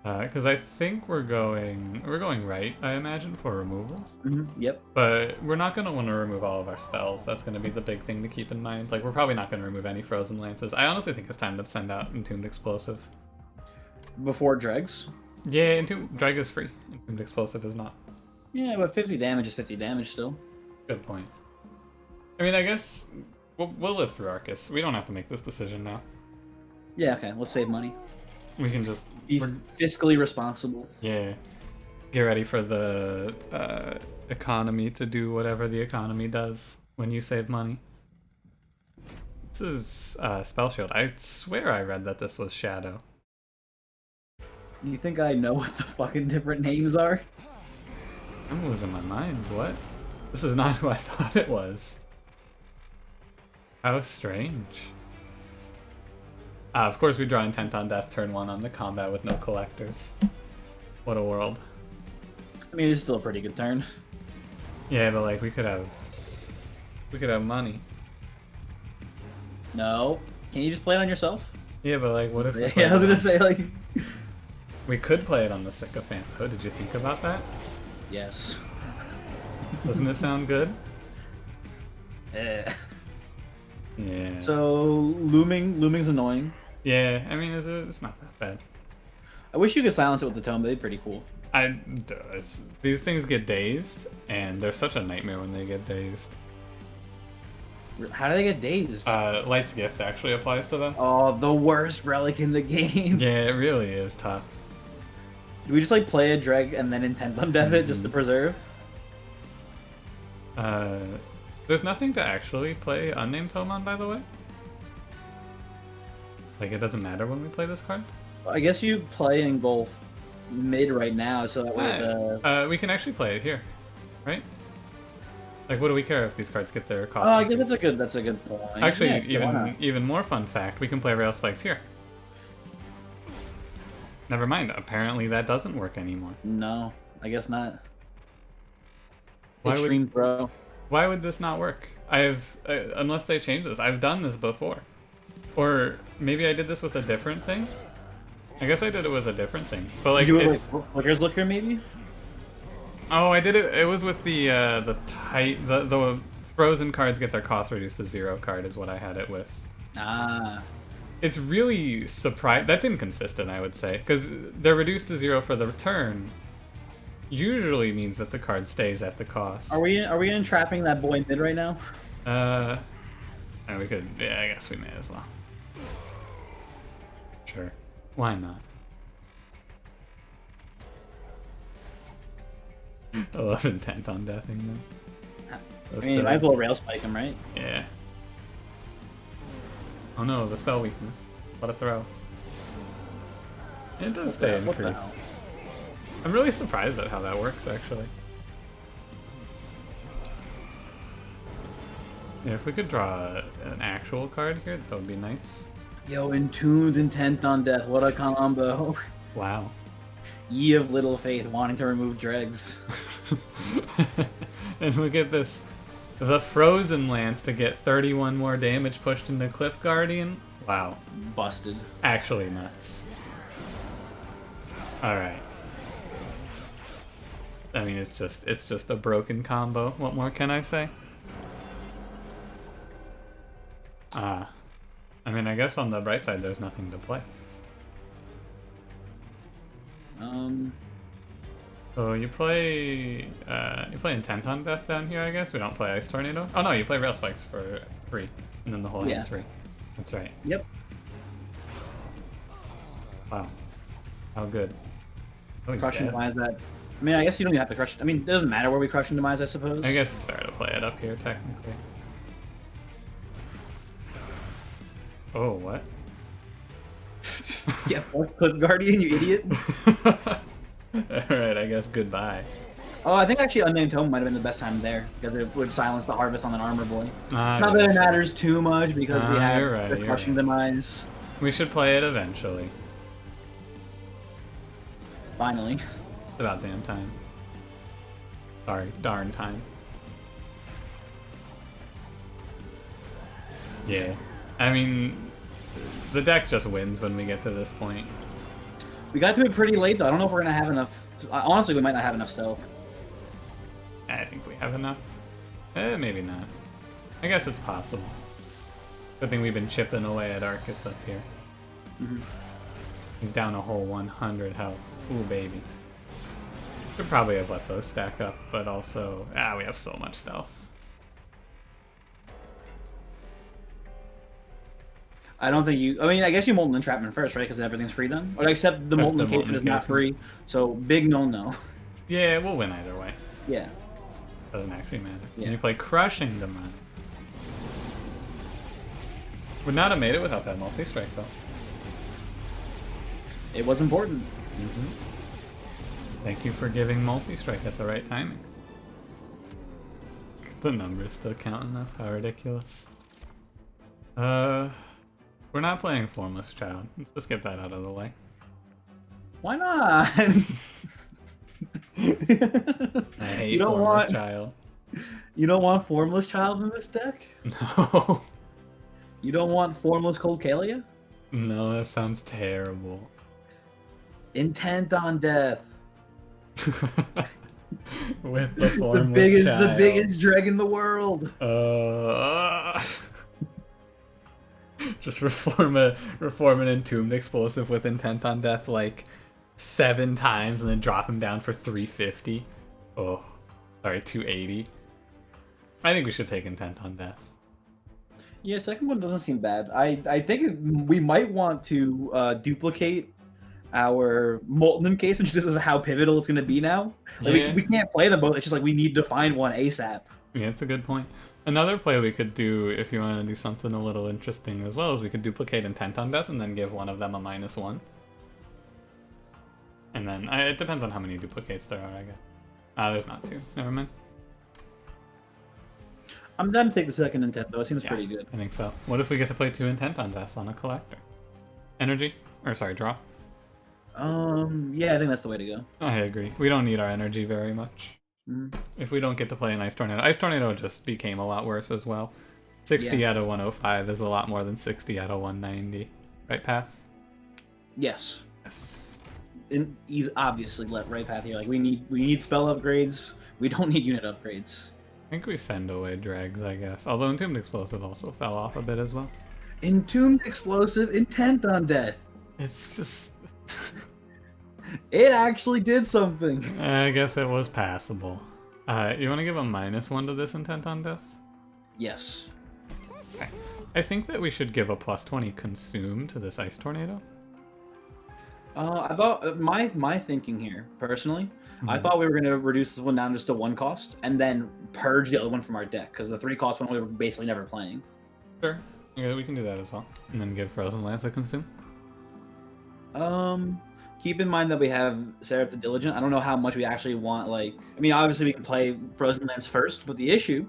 Because I think we're going right, I imagine, for removals. Mm-hmm. Yep. But we're not going to want to remove all of our spells. That's going to be the big thing to keep in mind. Like, we're probably not going to remove any Frozen Lances. I honestly think it's time to send out Entombed Explosive. Before Dregs? Yeah, Dreg is free. Entombed Explosive is not. Yeah, but 50 damage is 50 damage still. Good point. I mean, I guess We'll live through Arcus. We don't have to make this decision now. Yeah, okay. Let's save money. We can just Be fiscally responsible. yeah, get ready for the economy to do whatever the economy does when you save money. This is Spell Shield. I swear I read that this was Shadow. You think I know what the fucking different names are? I'm losing my mind. What? This is not who I thought it was. How strange. Of course, we draw Intent on Death turn 1 on the combat with no collectors. What a world. I mean, it's still a pretty good turn. Yeah, but like we could have money. No. Can you just play it on yourself? Yeah, but like, what if? We Yeah, I was gonna say like. We could play it on the Sycophant. Oh, did you think about that? Yes. Doesn't it sound good? Eh. Yeah. So looming's annoying. Yeah, I mean, it's not that bad. I wish you could silence it with the tome. That'd be pretty cool. These things get dazed, and they're such a nightmare when they get dazed. How do they get dazed? Light's Gift actually applies to them. Oh, the worst relic in the game. Yeah, it really is tough. Do we just like play a dreg and then Intent on Death it just to preserve? There's nothing to actually play Unnamed Tome on, by the way. Like, it doesn't matter when we play this card. I guess you play Engulf mid right now, so that way we can actually play it here, right? Like, what do we care if these cards get their cost? Oh, I guess that's a good point. Actually, Yeah, even more fun fact, we can play Rail Spikes here. Never mind, apparently that doesn't work anymore. No, I guess not. Why Extreme Throw. Why would this not work? Unless they change this. I've done this before. Or maybe I did this with a different thing? I guess I did it with a different thing. But like, you it's... Flicker's Looker, maybe? Oh, I did it. It was with the frozen cards get their cost reduced to 0 card is what I had it with. Ah. It's really that's inconsistent, I would say, because they're reduced to 0 for the return. Usually means that the card stays at the cost. Are we entrapping that boy mid right now? And we could. Yeah, I guess we may as well. Sure. Why not? I love Intent on Deathing them. I mean, you might as well Rail Spike him, right? Yeah. Oh no, the spell weakness. What a throw. It does stay increased. I'm really surprised at how that works, actually. Yeah, if we could draw an actual card here, that would be nice. Yo, Entombed Intent on Death, what a combo. Wow. Ye of Little Faith wanting to remove dregs. And look at this. The Frozen Lance to get 31 more damage pushed into Clip Guardian. Wow. Busted. Actually nuts. Alright. I mean, it's just a broken combo. What more can I say? I mean, I guess on the bright side, there's nothing to play. So you play Intent on Death down here, I guess? We don't play Ice Tornado? Oh no, you play Rail Spikes for 3, and then the whole hand's free. That's right. Yep. Wow. How good. Oh, he's Crush and dead. Demise that. I mean, I guess you don't even have to crush. I mean, it doesn't matter where we crush and demise, I suppose. I guess it's fair to play it up here, technically. Oh, what? Yeah, fuck Clip Guardian, you idiot. Alright, I guess goodbye. Oh, I think actually Unnamed Tome might have been the best time there, because it would silence the Harvest on an Armor Boy. Not that it matters too much, because we have the Crushing Demise. We should play it eventually. Finally. It's about damn time. Sorry, darn time. Yeah. I mean, the deck just wins when we get to this point. We got to it pretty late, though. I don't know if we're going to have enough... Honestly, we might not have enough stealth. I think we have enough. Maybe not. I guess it's possible. Good thing we've been chipping away at Arcus up here. Mm-hmm. He's down a whole 100 health. Ooh, baby. Should probably have let those stack up, but also... we have so much stealth. I don't think you. I mean, I guess you Molten Entrapment first, right? Because everything's free then. Or except the If Molten the Encasement Molten is not Encasement. free, so big no. Yeah, we'll win either way. Yeah. Doesn't actually matter. Yeah. And you play Crushing Demand. Would not have made it without that multi-strike, though. It was important. Thank you for giving multi-strike at the right timing. The numbers still count enough. How ridiculous. We're not playing Formless Child. Let's just get that out of the way. Why not? I hate You don't Formless want- Child. You don't want Formless Child in this deck? No. You don't want Formless Cold Kalia? No, that sounds terrible. Intent on Death. With the Formless Child. The biggest dreg in the world. Just reform an Entombed Explosive with Intent on Death like 7 times and then drop him down for 350. Oh, sorry, 280. I think we should take Intent on Death. Yeah, second one doesn't seem bad. I think we might want to duplicate our Molten Encasement just because of how pivotal it's going to be now. Like, Yeah. we can't play them both. It's just like we need to find one ASAP. Yeah, it's a good point. Another play we could do, if you want to do something a little interesting as well, is we could duplicate Intent on Death and then give one of them a -1. And then, it depends on how many duplicates there are, I guess. There's not 2. Never mind. I'm done to take the second intent though. It seems Yeah. pretty good. I think so. What if we get to play 2 Intent on Deaths on a Collector? Energy? Or sorry, draw? Yeah, I think that's the way to go. I agree. We don't need our energy very much. Mhm. If we don't get to play an Ice Tornado just became a lot worse as well. 60 out of 105 is a lot more than 60 out of 190. Right, Path? Yes. Yes. And he's obviously let right path here. Like we need spell upgrades. We don't need unit upgrades. I think we send away Dregs, I guess. Although Entombed Explosive also fell off a bit as well. Entombed Explosive, Intent on Death. It's just... It actually did something. I guess it was passable. You want to give a -1 to this Intent on Death? Yes. Okay. I think that we should give a +20 Consume to this Ice Tornado. I thought my thinking here personally, I thought we were gonna reduce this one down just to 1 cost and then purge the other one from our deck because the 3 cost one we were basically never playing. Sure. Yeah, we can do that as well. And then give Frozen Lance a Consume. Keep in mind that we have Seraph the Diligent. I don't know how much we actually want. Like, I mean, obviously we can play Frozen Lance first, but the issue.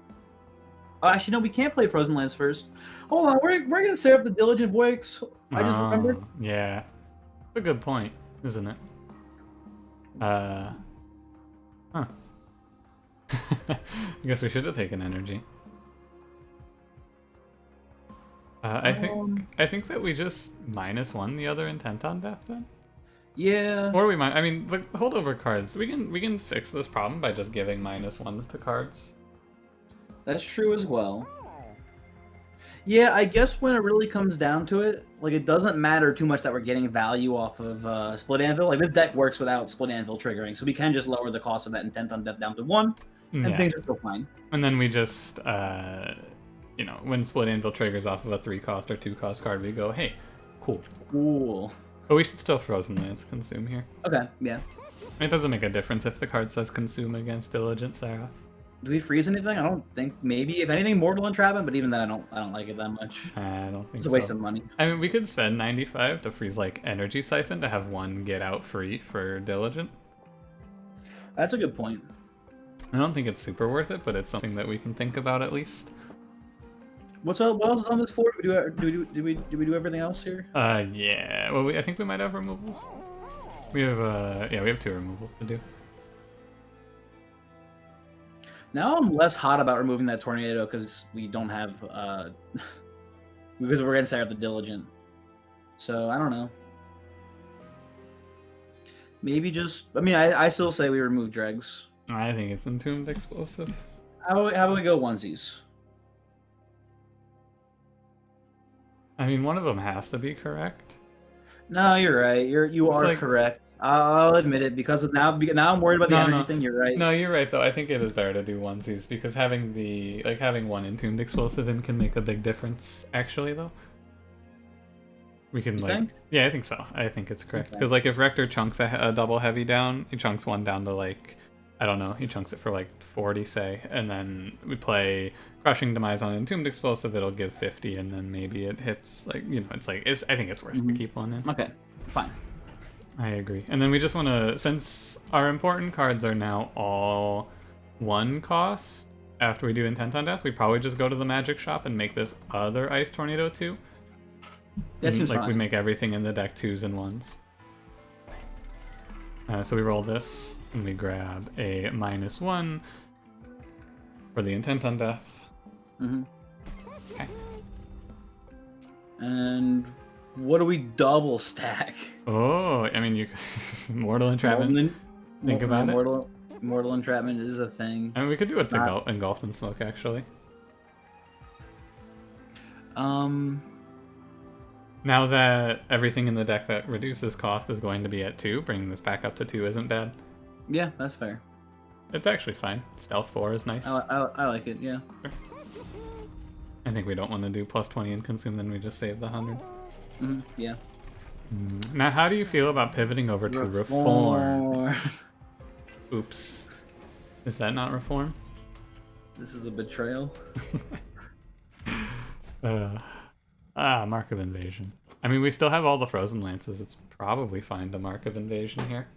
Oh, actually, no, we can't play Frozen Lance first. Hold on, we're gonna Seraph the Diligent, boys. I just remembered. Yeah. That's a good point, isn't it? Huh. I guess we should have taken energy. I think that we just -1 the other Intent on Death then. Yeah. Or we might. I mean, the holdover cards. We can fix this problem by just giving -1 to cards. That's true as well. Yeah, I guess when it really comes down to it, like it doesn't matter too much that we're getting value off of Split Anvil. Like this deck works without Split Anvil triggering, so we can just lower the cost of that Intent on Death down to 1, and Yeah. things are still fine. And then we just, when Split Anvil triggers off of a 3-cost or 2-cost card, we go, hey, cool. Cool. But we should still Frozen Lance Consume here. Okay, yeah. It doesn't make a difference if the card says Consume against Diligent Seraph. Do we freeze anything? I don't think. Maybe if anything, Mortal Entrapment, but even then, I don't like it that much. I don't think It's a so. waste of money. I mean, we could spend 95 to freeze like Energy Siphon to have 1 get out free for Diligent. That's a good point. I don't think it's super worth it, but it's something that we can think about at least. What's up? What else is on this floor? Did we do everything else here? Yeah. Well, I think we might have removals. We have, we have 2 removals to do. Now I'm less hot about removing that Tornado because we don't have, because we're gonna start with the Diligent. So I don't know. Maybe just. I mean, I still say we remove Dregs. I think it's Entombed Explosive. How about we go onesies? I mean, one of them has to be correct. No, you're right. You It's are like- correct. I'll admit it because of now I'm worried about the energy thing. You're right. No, you're right though. I think it is better to do onesies because having one Entombed Explosive in can make a big difference. Actually, though. We can, You like... think? Yeah, I think so. I think it's correct. Okay. Because, like, if Rector chunks a double heavy down, he chunks one down to, like... I don't know, he chunks it for, like, 40, say, and then we play Crushing Demise on Entombed Explosive, it'll give 50, and then maybe it hits, like, you know, it's like... I think it's worth to keep one in. Okay, fine. I agree. And then we just want to... Since our important cards are now all 1 cost, after we do Intent on Death, we probably just go to the Magic Shop and make this other Ice Tornado 2. That seems like fine. we make everything in the deck 2s and 1s. So we roll this, and we grab a -1 for the Intent on Death. Okay. And what do we double stack? Oh, I mean, you Mortal Entrapment. Think about it. Mortal Entrapment is a thing. I mean, we could do it to Engulfed in Smoke, actually. Now that everything in the deck that reduces cost is going to be at 2, bringing this back up to 2 isn't bad. Yeah, that's fair. It's actually fine. Stealth 4 is nice. I like it, yeah. I think we don't want to do +20 and consume, then we just save the 100. Yeah. Now, how do you feel about pivoting over to Reform? Oops. Is that not Reform? This is a betrayal. Mark of Invasion. I mean, we still have all the Frozen Lances. It's probably fine to Mark of Invasion here.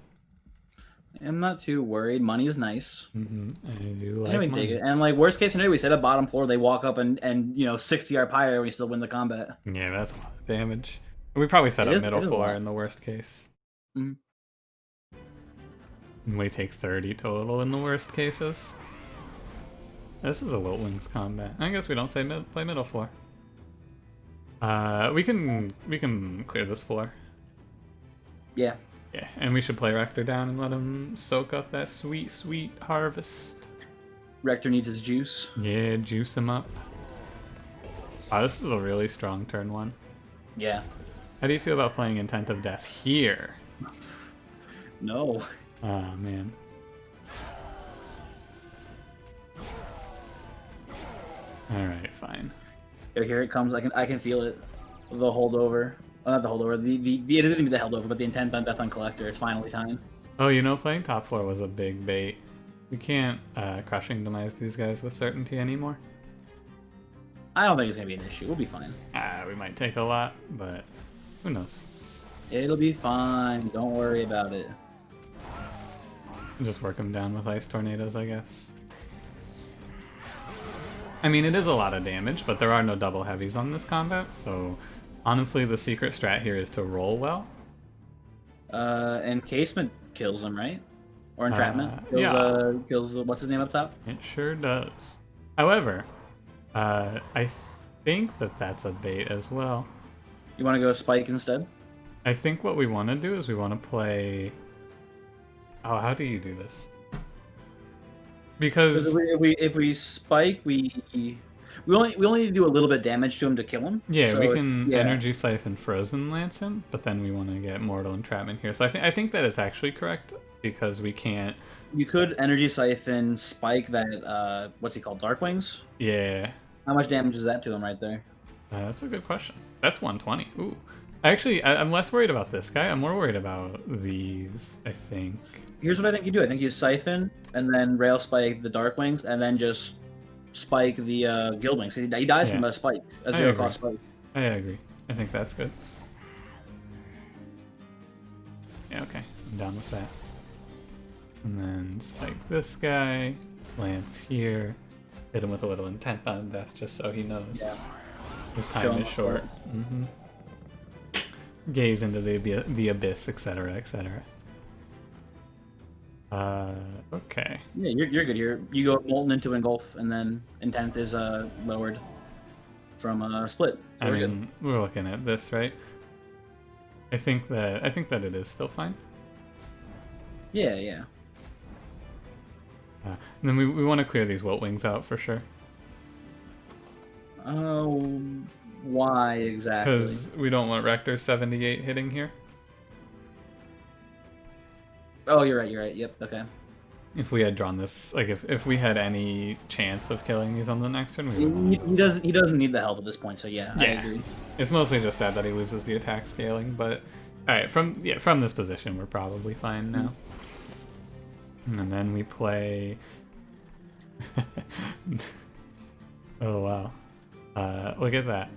I'm not too worried. Money is nice. I do like money. Take it. And like worst case scenario, we set up bottom floor. They walk up and 60-yard pyre, and we still win the combat. Yeah, that's a lot of damage. We probably set up middle floor in the worst case. And we take 30 total in the worst cases. This is a Wilt Wings combat. I guess we don't play middle floor. We can clear this floor. Yeah. Yeah, and we should play Rector down and let him soak up that sweet, sweet harvest. Rector needs his juice. Yeah, juice him up. Wow, this is a really strong turn 1. Yeah. How do you feel about playing Intent of Death here? No. Oh, man. Alright, fine. Here it comes. I can feel it. The holdover. Not the holdover. It isn't even the holdover, but the Intent on Death on Collector. It's finally time. Oh, you know, playing top floor was a big bait. We can't Crushing Demise these guys with certainty anymore. I don't think it's gonna be an issue. We'll be fine. We might take a lot, but who knows? It'll be fine. Don't worry about it. Just work them down with Ice Tornadoes, I guess. I mean, it is a lot of damage, but there are no double heavies on this combat, so honestly, the secret strat here is to roll well. Encasement kills him, right? Or Entrapment? Kills what's his name up top? It sure does. However, I think that's a bait as well. You want to go Spike instead? I think what we want to do is we want to play... Oh, how do you do this? Because if we Spike, we only need to do a little bit of damage to him to kill him. Yeah, so we can Energy Siphon Frozen Lance him, but then we want to get Mortal Entrapment here. So I think that it's actually correct because we can't. You could Energy Siphon Spike that what's he called, Dark Wings? Yeah. How much damage is that to him right there? That's a good question. That's 120. Ooh. Actually, I'm less worried about this guy. I'm more worried about these, I think. Here's what I think you do. I think you Siphon, and then Rail Spike the Dark Wings, and then just Spike the Guild Wings. He dies from a Spike, a 0-cost Spike. I agree. I think that's good. Yeah, okay. I'm down with that. And then Spike this guy. Lance here. Hit him with a little Intent on Death just so he knows. Yeah. His time is short. Gaze into the abyss, etc., etc. Okay. Yeah, you're good here. You go Molten into Engulf, and then Intent is lowered from Split. So I mean, we're looking at this, right? I think that it is still fine. Yeah, yeah. And then we want to clear these Wilt Wings out for sure. Oh, why exactly? Because we don't want Rector 78 hitting here. Oh, you're right. Yep. Okay. If we had drawn this, like if we had any chance of killing these on the next turn, we would. He doesn't need the help at this point. So yeah, I agree. It's mostly just sad that he loses the attack scaling, but all right, from this position, we're probably fine now. And then we play. Oh wow! Look at that,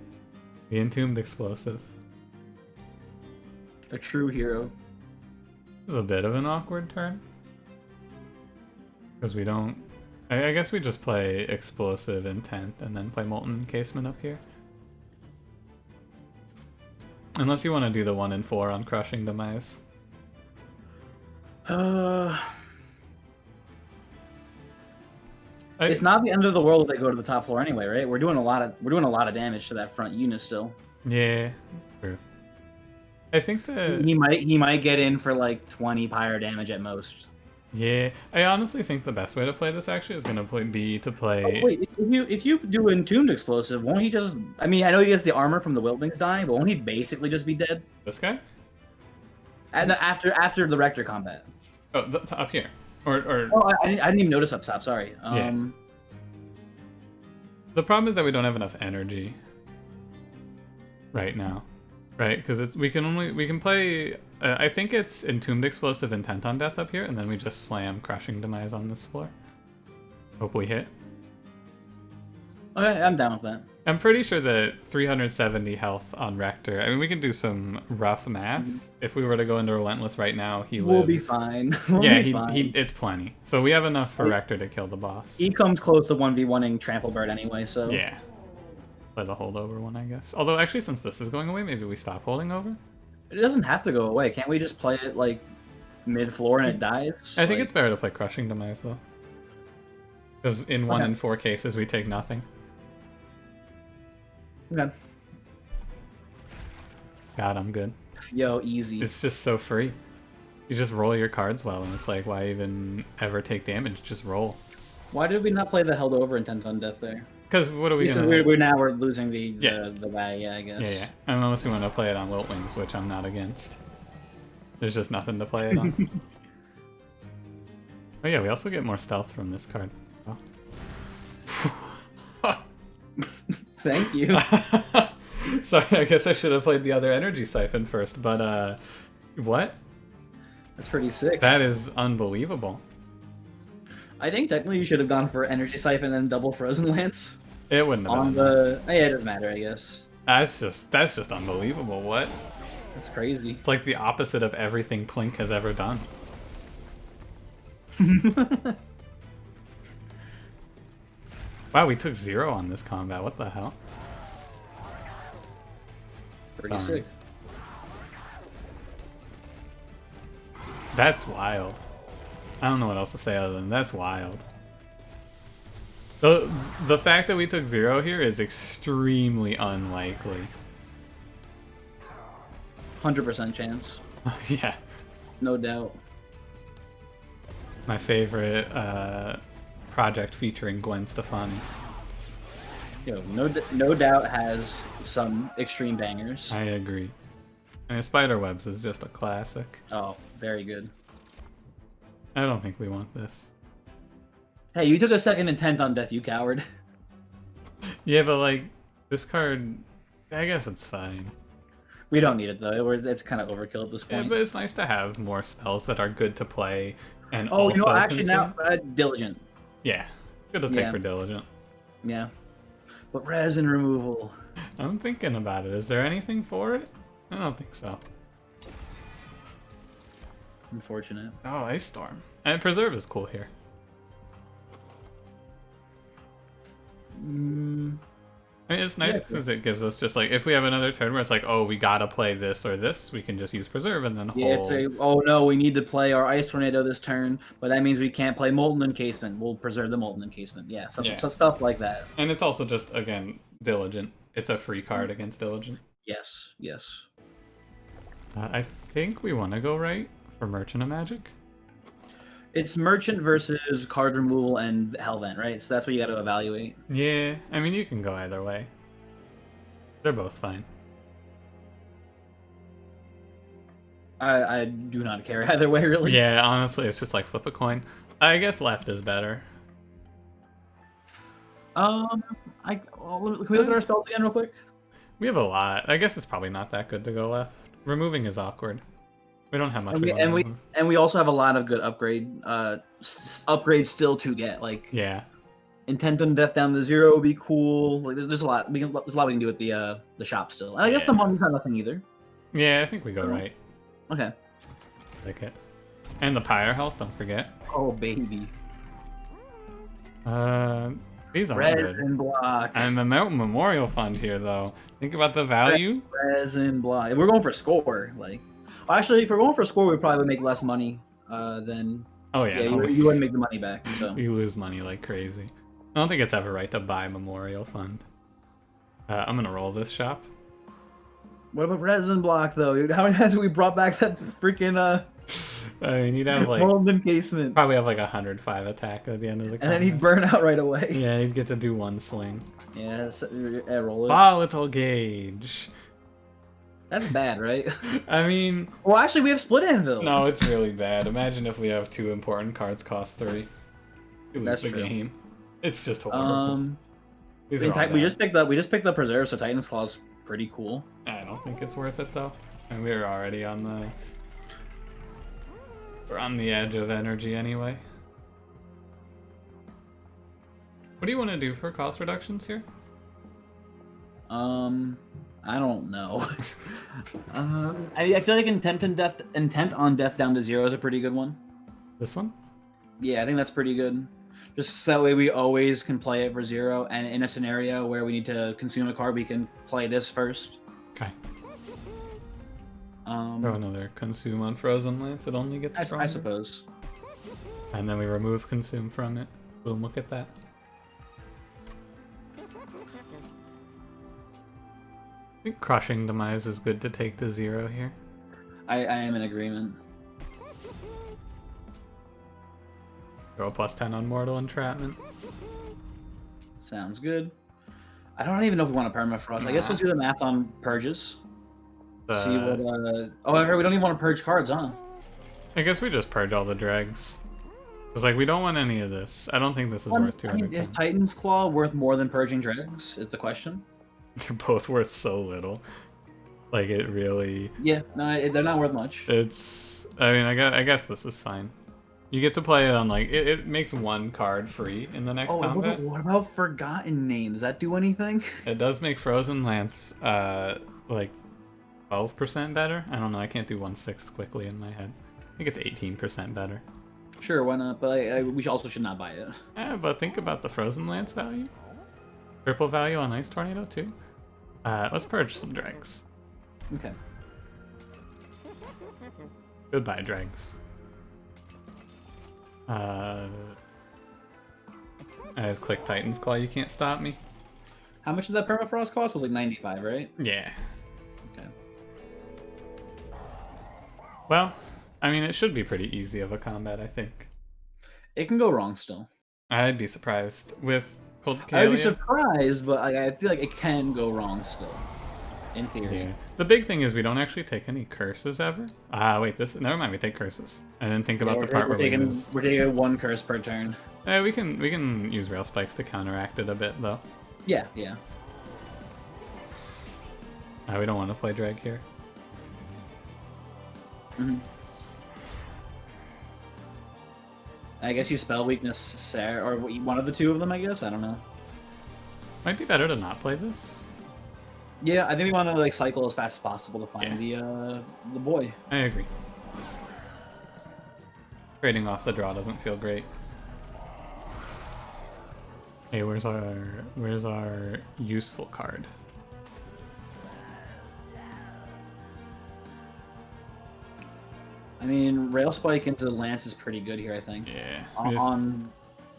the Entombed Explosive. A true hero. This is a bit of an awkward turn. Because we don't... I guess we just play Explosive Intent and then play Molten Encasement up here. Unless you want to do the 1 and 4 on Crushing Demise. It's not the end of the world if they go to the top floor anyway, right? We're doing a lot of damage to that front unit still. Yeah, that's true. I think that he might get in for like 20 pyre damage at most. Yeah, I honestly think the best way to play this actually is gonna be to play. Oh, wait, if you do Entombed Explosive, won't he just? I mean, I know he gets the armor from the Wildlings dying, but won't he basically just be dead? This guy? And after the Rector combat. Oh, up here, or. Oh, I didn't even notice up top. Sorry. Yeah. The problem is that we don't have enough energy right now, right? Because we can play. I think it's Entombed Explosive Intent on Death up here, and then we just slam Crushing Demise on this floor. Hope we hit. Okay, I'm down with that. I'm pretty sure that 370 health on Rector. I mean, we can do some rough math. If we were to go into Relentless right now, we'll be fine. It's plenty. So we have enough for Rector to kill the boss. He comes close to 1v1ing Trample Bird anyway, so... Yeah. Play the holdover one, I guess. Although, actually, since this is going away, maybe we stop holding over? It doesn't have to go away. Can't we just play it, like, mid-floor and it dies? I think it's better to play Crushing Demise, though. Because in 1 and 4 cases, we take nothing. Okay. God, I'm good. Yo, easy. It's just so free. You just roll your cards well, and it's like, why even ever take damage? Just roll. Why did we not play the held over Intent on Death there? Because what are we gonna? We're losing the guy, yeah, I guess. Yeah. Unless you want to play it on Wiltwings, which I'm not against. There's just nothing to play it on. Oh yeah, we also get more stealth from this card. Oh. Thank you. Sorry, I guess I should have played the other Energy Siphon first, but what? That's pretty sick. That is unbelievable. I think technically you should have gone for Energy Siphon and double Frozen Lance. It wouldn't have on been. Yeah, it doesn't matter, I guess. That's just unbelievable. What? That's crazy. It's like the opposite of everything Clink has ever done. Wow, we took 0 on this combat. What the hell? Pretty sick. That's wild. I don't know what else to say other than that's wild. The fact that we took 0 here is extremely unlikely. 100% chance. Yeah. No doubt. My favorite project featuring Gwen Stefani. Yo, no doubt has some extreme bangers. I agree. I mean, Spiderwebs is just a classic. Oh, very good. I don't think we want this. Hey, you took a second Intent on Death, you coward. Yeah, but like, this card, I guess it's fine. We don't need it though. It's kind of overkill at this point. Yeah, but it's nice to have more spells that are good to play and oh, also you know, actually consume. now, Diligent. Yeah, good to take for Diligent. Yeah. But resin removal. I'm thinking about it. Is there anything for it? I don't think so. Unfortunate. Oh, Ice Storm. And Preserve is cool here. I mean, it's nice because it gives us just like, if we have another turn where it's like, oh, we gotta play this or this, we can just use Preserve and then hold. Yeah, it's a, oh no, we need to play our Ice Tornado this turn, but that means we can't play Molten Encasement. We'll preserve the Molten Encasement. Yeah, so stuff like that. And it's also just, again, Diligent. It's a free card against Diligent. Yes, yes. I think we want to go right for Merchant of Magic. It's Merchant versus card removal and Hellvent, right? So that's what you got to evaluate. Yeah, I mean, you can go either way. They're both fine. I do not care either way, really. Yeah, honestly, it's just like flip a coin. I guess left is better. Can we look at our spells again real quick? We have a lot. I guess it's probably not that good to go left. Removing is awkward. We don't have much. And we also have a lot of good upgrades still to get. Like yeah, Intent on Death down to 0 would be cool. Like there's a lot. There's a lot we can do with the shop still. And I guess the money's not nothing either. Yeah, I think we go right. Okay. Like it. And the pyre health, don't forget. Oh baby. These aren't Resin good. block. I'm a memorial fund here though. Think about the value. Resin block. If we're going for score, like actually, if we're going for score, we probably make less money than. Oh yeah. You wouldn't make the money back. So you lose money like crazy. I don't think it's ever right to buy memorial fund. I'm gonna roll this shop. What about resin block though, dude? How many times have we brought back that freaking I mean, he'd have like mold encasement. Probably have like 105 attack at the end of the. And then he'd burn out right away. Yeah, he'd get to do one swing. Yeah, roll it. Volatile gauge. That's bad, right? I mean, well, actually, we have split anvil. No, it's really bad. Imagine if we have 2 important cards cost 3. You lose That's the true. game. It's just horrible. We just picked up Preserve, so Titan's Claw's pretty cool. I don't think it's worth it though. And we're already on the. We're on the edge of energy anyway. What do you want to do for cost reductions here? I don't know. I feel like Intent on Death down to 0 is a pretty good one. This one? Yeah, I think that's pretty good. Just so that way we always can play it for 0, and in a scenario where we need to consume a card, we can play this first. Okay. Throw another consume on Frozen Lance, it only gets stronger. I suppose. And then we remove consume from it. Boom, look at that. I think Crushing Demise is good to take to 0 here. I am in agreement. Throw a +10 on Mortal Entrapment. Sounds good. I don't even know if we want to permafrost. I guess let's do the math on purges. See what. Oh, I heard we don't even want to purge cards, huh? I guess we just purge all the dregs. It's like we don't want any of this. I don't think this is worth 200. Is Titan's Claw worth more than purging dregs? Is the question. They're both worth so little. Like it really. Yeah, no, they're not worth much. It's. I mean, I guess this is fine. You get to play it on like it makes 1 card free in the next combat. What about Forgotten Name? Does that do anything? It does make Frozen Lance like 12% better. I don't know. I can't do 1/6 quickly in my head. I think it's 18% better. Sure, why not? But we also should not buy it. Yeah, but think about the Frozen Lance value. Triple value on Ice Tornado too. Let's purge some dregs. Okay. Goodbye, dregs. I have Click Titan's Claw. You can't stop me. How much did that permafrost cost? It was like 95, right? Yeah. Okay. Well, I mean, it should be pretty easy of a combat, I think. It can go wrong still. I'd be surprised with Cold Calia. I'd be surprised, but I feel like it can go wrong still. In theory. Yeah. The big thing is we don't actually take any curses ever. Wait, never mind. We take curses. I didn't think about the part where we lose. We're taking 1 curse per turn. We can use Rail Spikes to counteract it a bit though. Yeah. We don't want to play drag here. Mm-hmm. I guess you spell weakness Sarah, or one of the 2 of them. I guess I don't know. Might be better to not play this. Yeah, I think we want to like cycle as fast as possible to find the boy. I agree. Trading off the draw doesn't feel great. Hey, where's our useful card? I mean, Rail Spike into the Lance is pretty good here, I think. Yeah.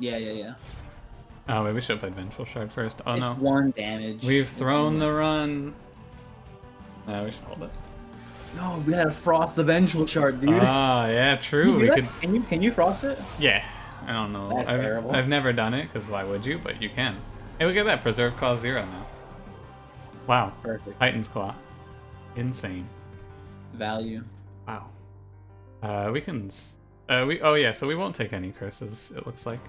Yeah. Oh, wait, we should have played Vengeful Shard first. Oh, no. 1 damage. We've thrown the run. No, we should hold it. No, we had a Frost the Vengeful Shard, dude. Ah, yeah, true. Can you Frost it? Yeah. I don't know. That's terrible. I've never done it, because why would you? But you can. Hey, look at that. Preserve cost 0 now. Wow. Perfect. Titan's Claw. Insane. Value. Wow. We can... Oh yeah, so we won't take any curses, it looks like.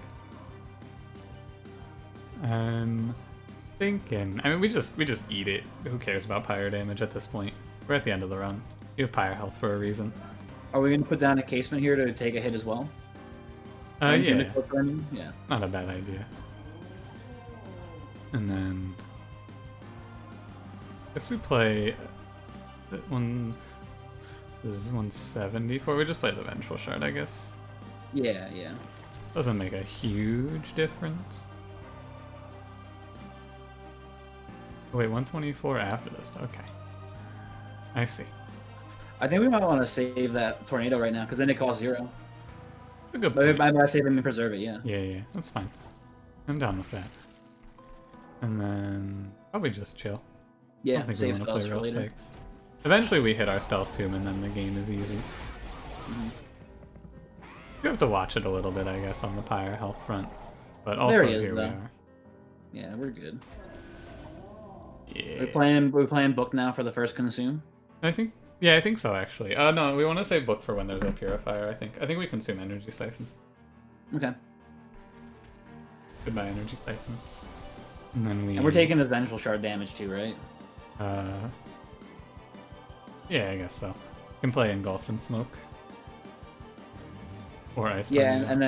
I'm thinking. I mean, we just eat it. Who cares about pyre damage at this point? We're at the end of the run. You have pyre health for a reason. Are we gonna put down a casement here to take a hit as well? Yeah. Yeah. Not a bad idea. And then I guess we play that one. This is 174. We just play the Vengeful Shard, I guess. Yeah, yeah. Doesn't make a huge difference. Oh, wait, 124 after this. Okay. I see. I think we might want to save that tornado right now because then it costs 0. A good point. Maybe I save him and preserve it. Yeah. Yeah, that's fine. I'm down with that. And then probably just chill. I Yeah. don't think we Save want to play spells for real later. spikes. Eventually we hit our stealth tomb and then the game is easy. You have to watch it a little bit, I guess, on the pyre health front. But also There he is, here though. we are. Yeah, we're good. Yeah. We're playing book now for the first consume. I think so actually. No, we want to save book for when there's a purifier, I think. I think we consume energy siphon. Okay. Goodbye energy siphon. And then And we're taking this vengeful shard damage too, right? Yeah, I guess so. Can play engulfed in smoke. Or ice. Yeah, tornado. and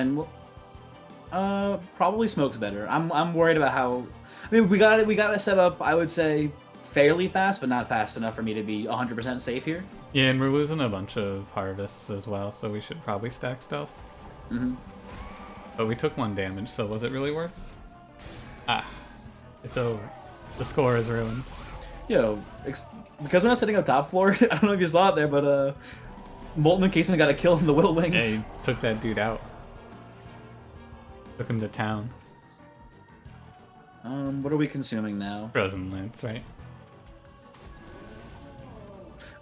then probably smoke's better. I'm worried about how. I mean, we got to set up. I would say fairly fast, but not fast enough for me to be 100% safe here. Yeah, and we're losing a bunch of harvests as well, so we should probably stack stealth. But we took 1 damage, so was it really worth? Ah, it's over. The score is ruined. Yo, because we're not sitting on top floor. I don't know if you saw it there, but Molten Encasement got a kill in the Will Wings. Yeah, he took that dude out. Took him to town. What are we consuming now? Frozen Lance, right?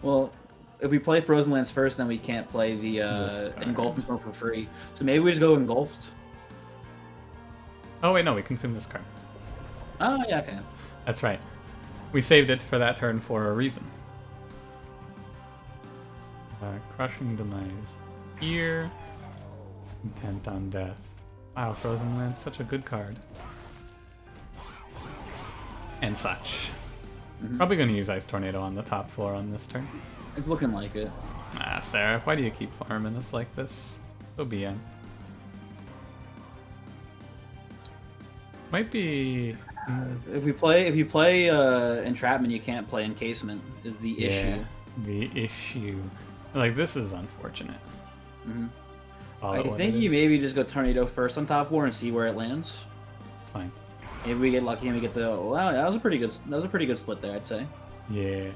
Well, if we play Frozen Lance first, then we can't play the This card. Engulfed and Smoke for free. So maybe we just go Engulfed. Oh wait, no, we consumed this card. Oh, yeah, okay. That's right. We saved it for that turn for a reason. Crushing Demise here. Intent on Death. Wow, Frozen Lance, such a good card. And such. Probably going to use Ice Tornado on the top floor on this turn. It's looking like it. Ah, Seraph, why do you keep farming us like this? So BM. Might be... If you play Entrapment, you can't play Encasement. Is the issue. The issue. Like, this is unfortunate. I think you maybe just go Tornado first on top floor and see where it lands. It's fine. Maybe we get lucky and we get the. Wow, that was a pretty good split there, I'd say. Yeah.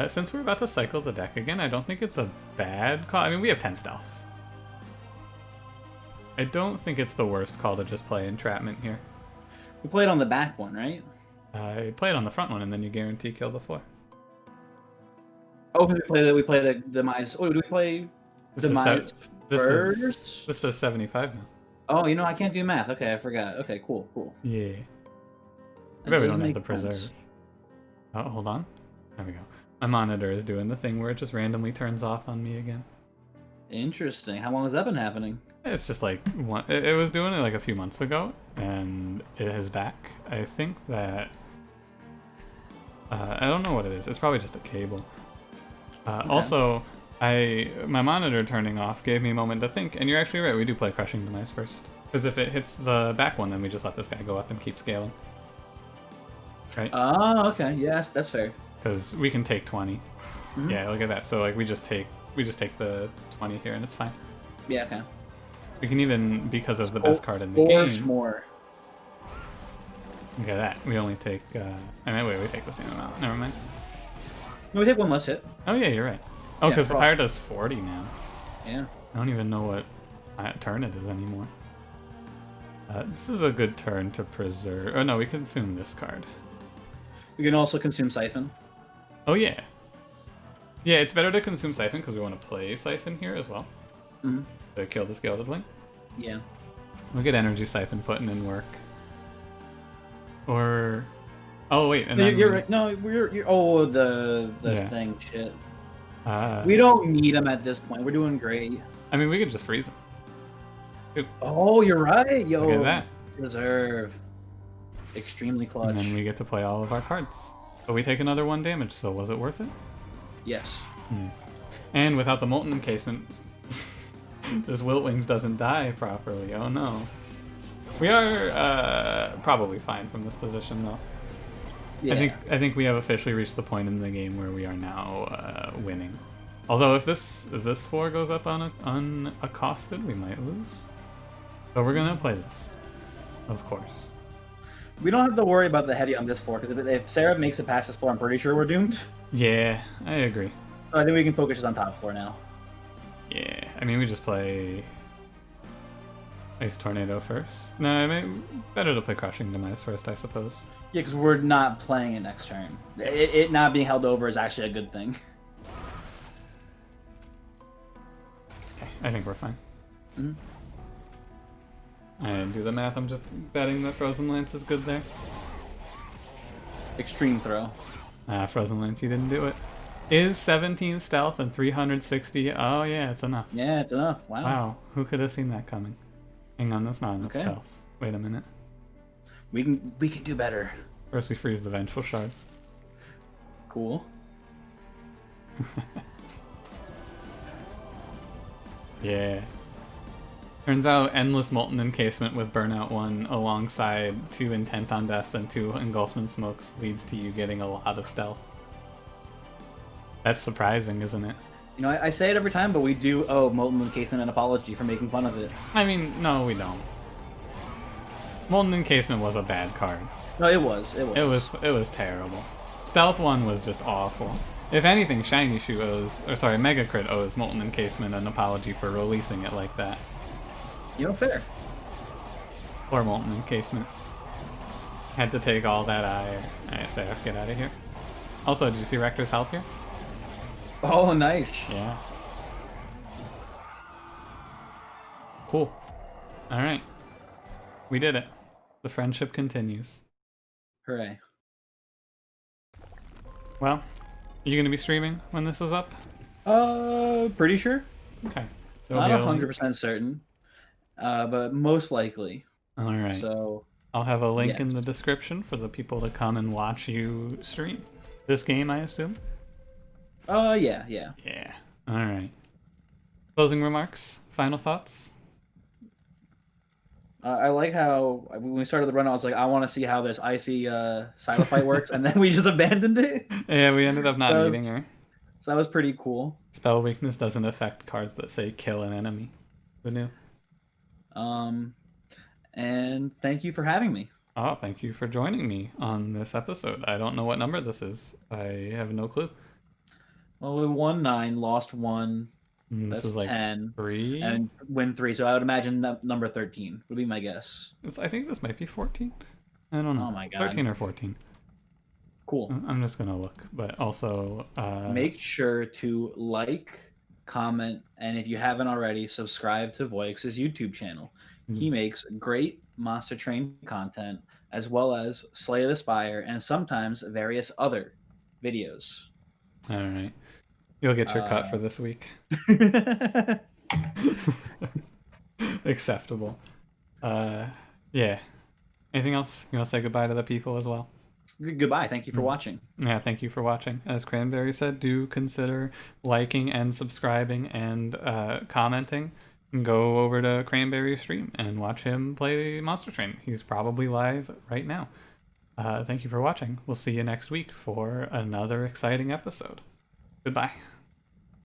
Since we're about to cycle the deck again, I don't think it's a bad call. I mean, we have 10 stealth. I don't think it's the worst call to just play Entrapment here. We played on the back one, right? You play it on the front one, and then you guarantee kill the floor. Oh, we play the Demise. Oh, do we play Demise first? This does 75 now. Oh, you know, I can't do math. Okay, I forgot. Okay, cool. Yeah. I That bet we does don't have make to preserve. sense. Oh, hold on. There we go. My monitor is doing the thing where it just randomly turns off on me again. Interesting. How long has that been happening? It's just like it was doing it like a few months ago, and it is back. I think that I don't know what it is. It's probably just a cable. Also, my monitor turning off gave me a moment to think, and you're actually right. We do play Crushing Demise first, because if it hits the back one, then we just let this guy go up and keep scaling. Right? Oh, okay. Yes, that's fair. Because we can take 20. Yeah, look at that. So like we just take the 20 here, and it's fine. Yeah, okay. We can even, because of the best card in the game. More. Look at that. We only take. I mean, wait, we take the same amount. Never mind. No, we take one less hit. Oh yeah, you're right. Oh, Yeah, because the prob- pyre does 40 now. Yeah. I don't even know what turn it is anymore. This is a good turn to preserve. Oh no, we consume this card. We can also consume Siphon. Oh yeah. Yeah, it's better to consume Siphon because we want to play Siphon here as well. To kill this Gilded Wing. Yeah. Look at Energy Siphon putting in work. Or... Oh wait, and No, then... you're right. No, you're oh, the Yeah. thing, shit. Uh, We don't need them at this point. We're doing great. I mean, we could just freeze him. Ooh, Oh, you're right, look at yo. that. Reserve. Extremely And clutch. then we get to play all of our cards. But we take another 1 damage, so was it worth it? Yes. And without the Molten Encasement, this Wiltwings doesn't die properly. Oh no. We are probably fine from this position, though. Yeah. I think we have officially reached the point in the game where we are now winning. Although if this 4 goes up unaccosted, we might lose. But we're gonna play this, of course. We don't have to worry about the heavy on this floor, because if Sarah makes it past this floor, I'm pretty sure we're doomed. Yeah, I agree. So I think we can focus just on top floor now. Yeah, I mean we just play Ice Tornado first. No, I mean better to play Crushing Demise first, I suppose. Yeah, because we're not playing it next turn. It not being held over is actually a good thing. Okay, I think we're fine. Mhm. I didn't do the math. I'm just betting that Frozen Lance is good there. Extreme throw. Frozen Lance, you didn't do it. Is 17 stealth and 360? Oh yeah, it's enough. Yeah, it's enough. Wow. Wow, who could have seen that coming? Hang on, that's not enough Okay. stealth. Wait a minute. We can do better. First we freeze the Vengeful Shard. Cool. Yeah. Turns out Endless Molten Encasement with Burnout 1 alongside 2 Intent on Death and 2 Engulfed in Smokes leads to you getting a lot of stealth. That's surprising, isn't it? You know, I say it every time, but we do owe Molten Encasement an apology for making fun of it. I mean, no, we don't. Molten Encasement was a bad card. No, it was. It was terrible. Stealth 1 was just awful. If anything, Shiny Shoe owes, or sorry, Mega Crit owes Molten Encasement an apology for releasing it like that. You know, fair. Or Molten Encasement. Had to take all that ire. Alright, Seraph, get out of here. Also, did you see Rector's health here? Oh, nice. Yeah. Cool. Alright. We did it. The friendship continues. Hooray. Well, are you going to be streaming when this is up? Pretty sure. Okay. Not 100% certain, but most likely. Alright. So I'll have a link yes. in the description for the people to come and watch you stream. This game, I assume? Yeah. Yeah. Alright. Closing remarks? Final thoughts? I like how when we started the run, I was like, I want to see how this icy silo fight works, and then we just abandoned it. Yeah, we ended up not needing her. So that was pretty cool. Spell weakness doesn't affect cards that say kill an enemy. Who knew? And thank you for having me. Oh, thank you for joining me on this episode. I don't know what number this is. I have no clue. Well, we won 9, lost 1. This is like 10, 3? and win 3. So I would imagine that number 13 would be my guess. I think this might be 14. I don't know. Oh my god. 13 or 14. Cool. I'm just gonna look, but also Make sure to like, comment, and if you haven't already, subscribe to Voix's YouTube channel. He makes great Monster Train content, as well as Slay the Spire, and sometimes various other videos. All right. You'll get your cut for this week. Acceptable. Yeah. Anything else? You want to say goodbye to the people as well? Goodbye. Thank you for watching. Yeah, thank you for watching. As Cranberry said, do consider liking and subscribing and commenting. Go over to Cranberry's stream and watch him play Monster Train. He's probably live right now. Thank you for watching. We'll see you next week for another exciting episode. Goodbye.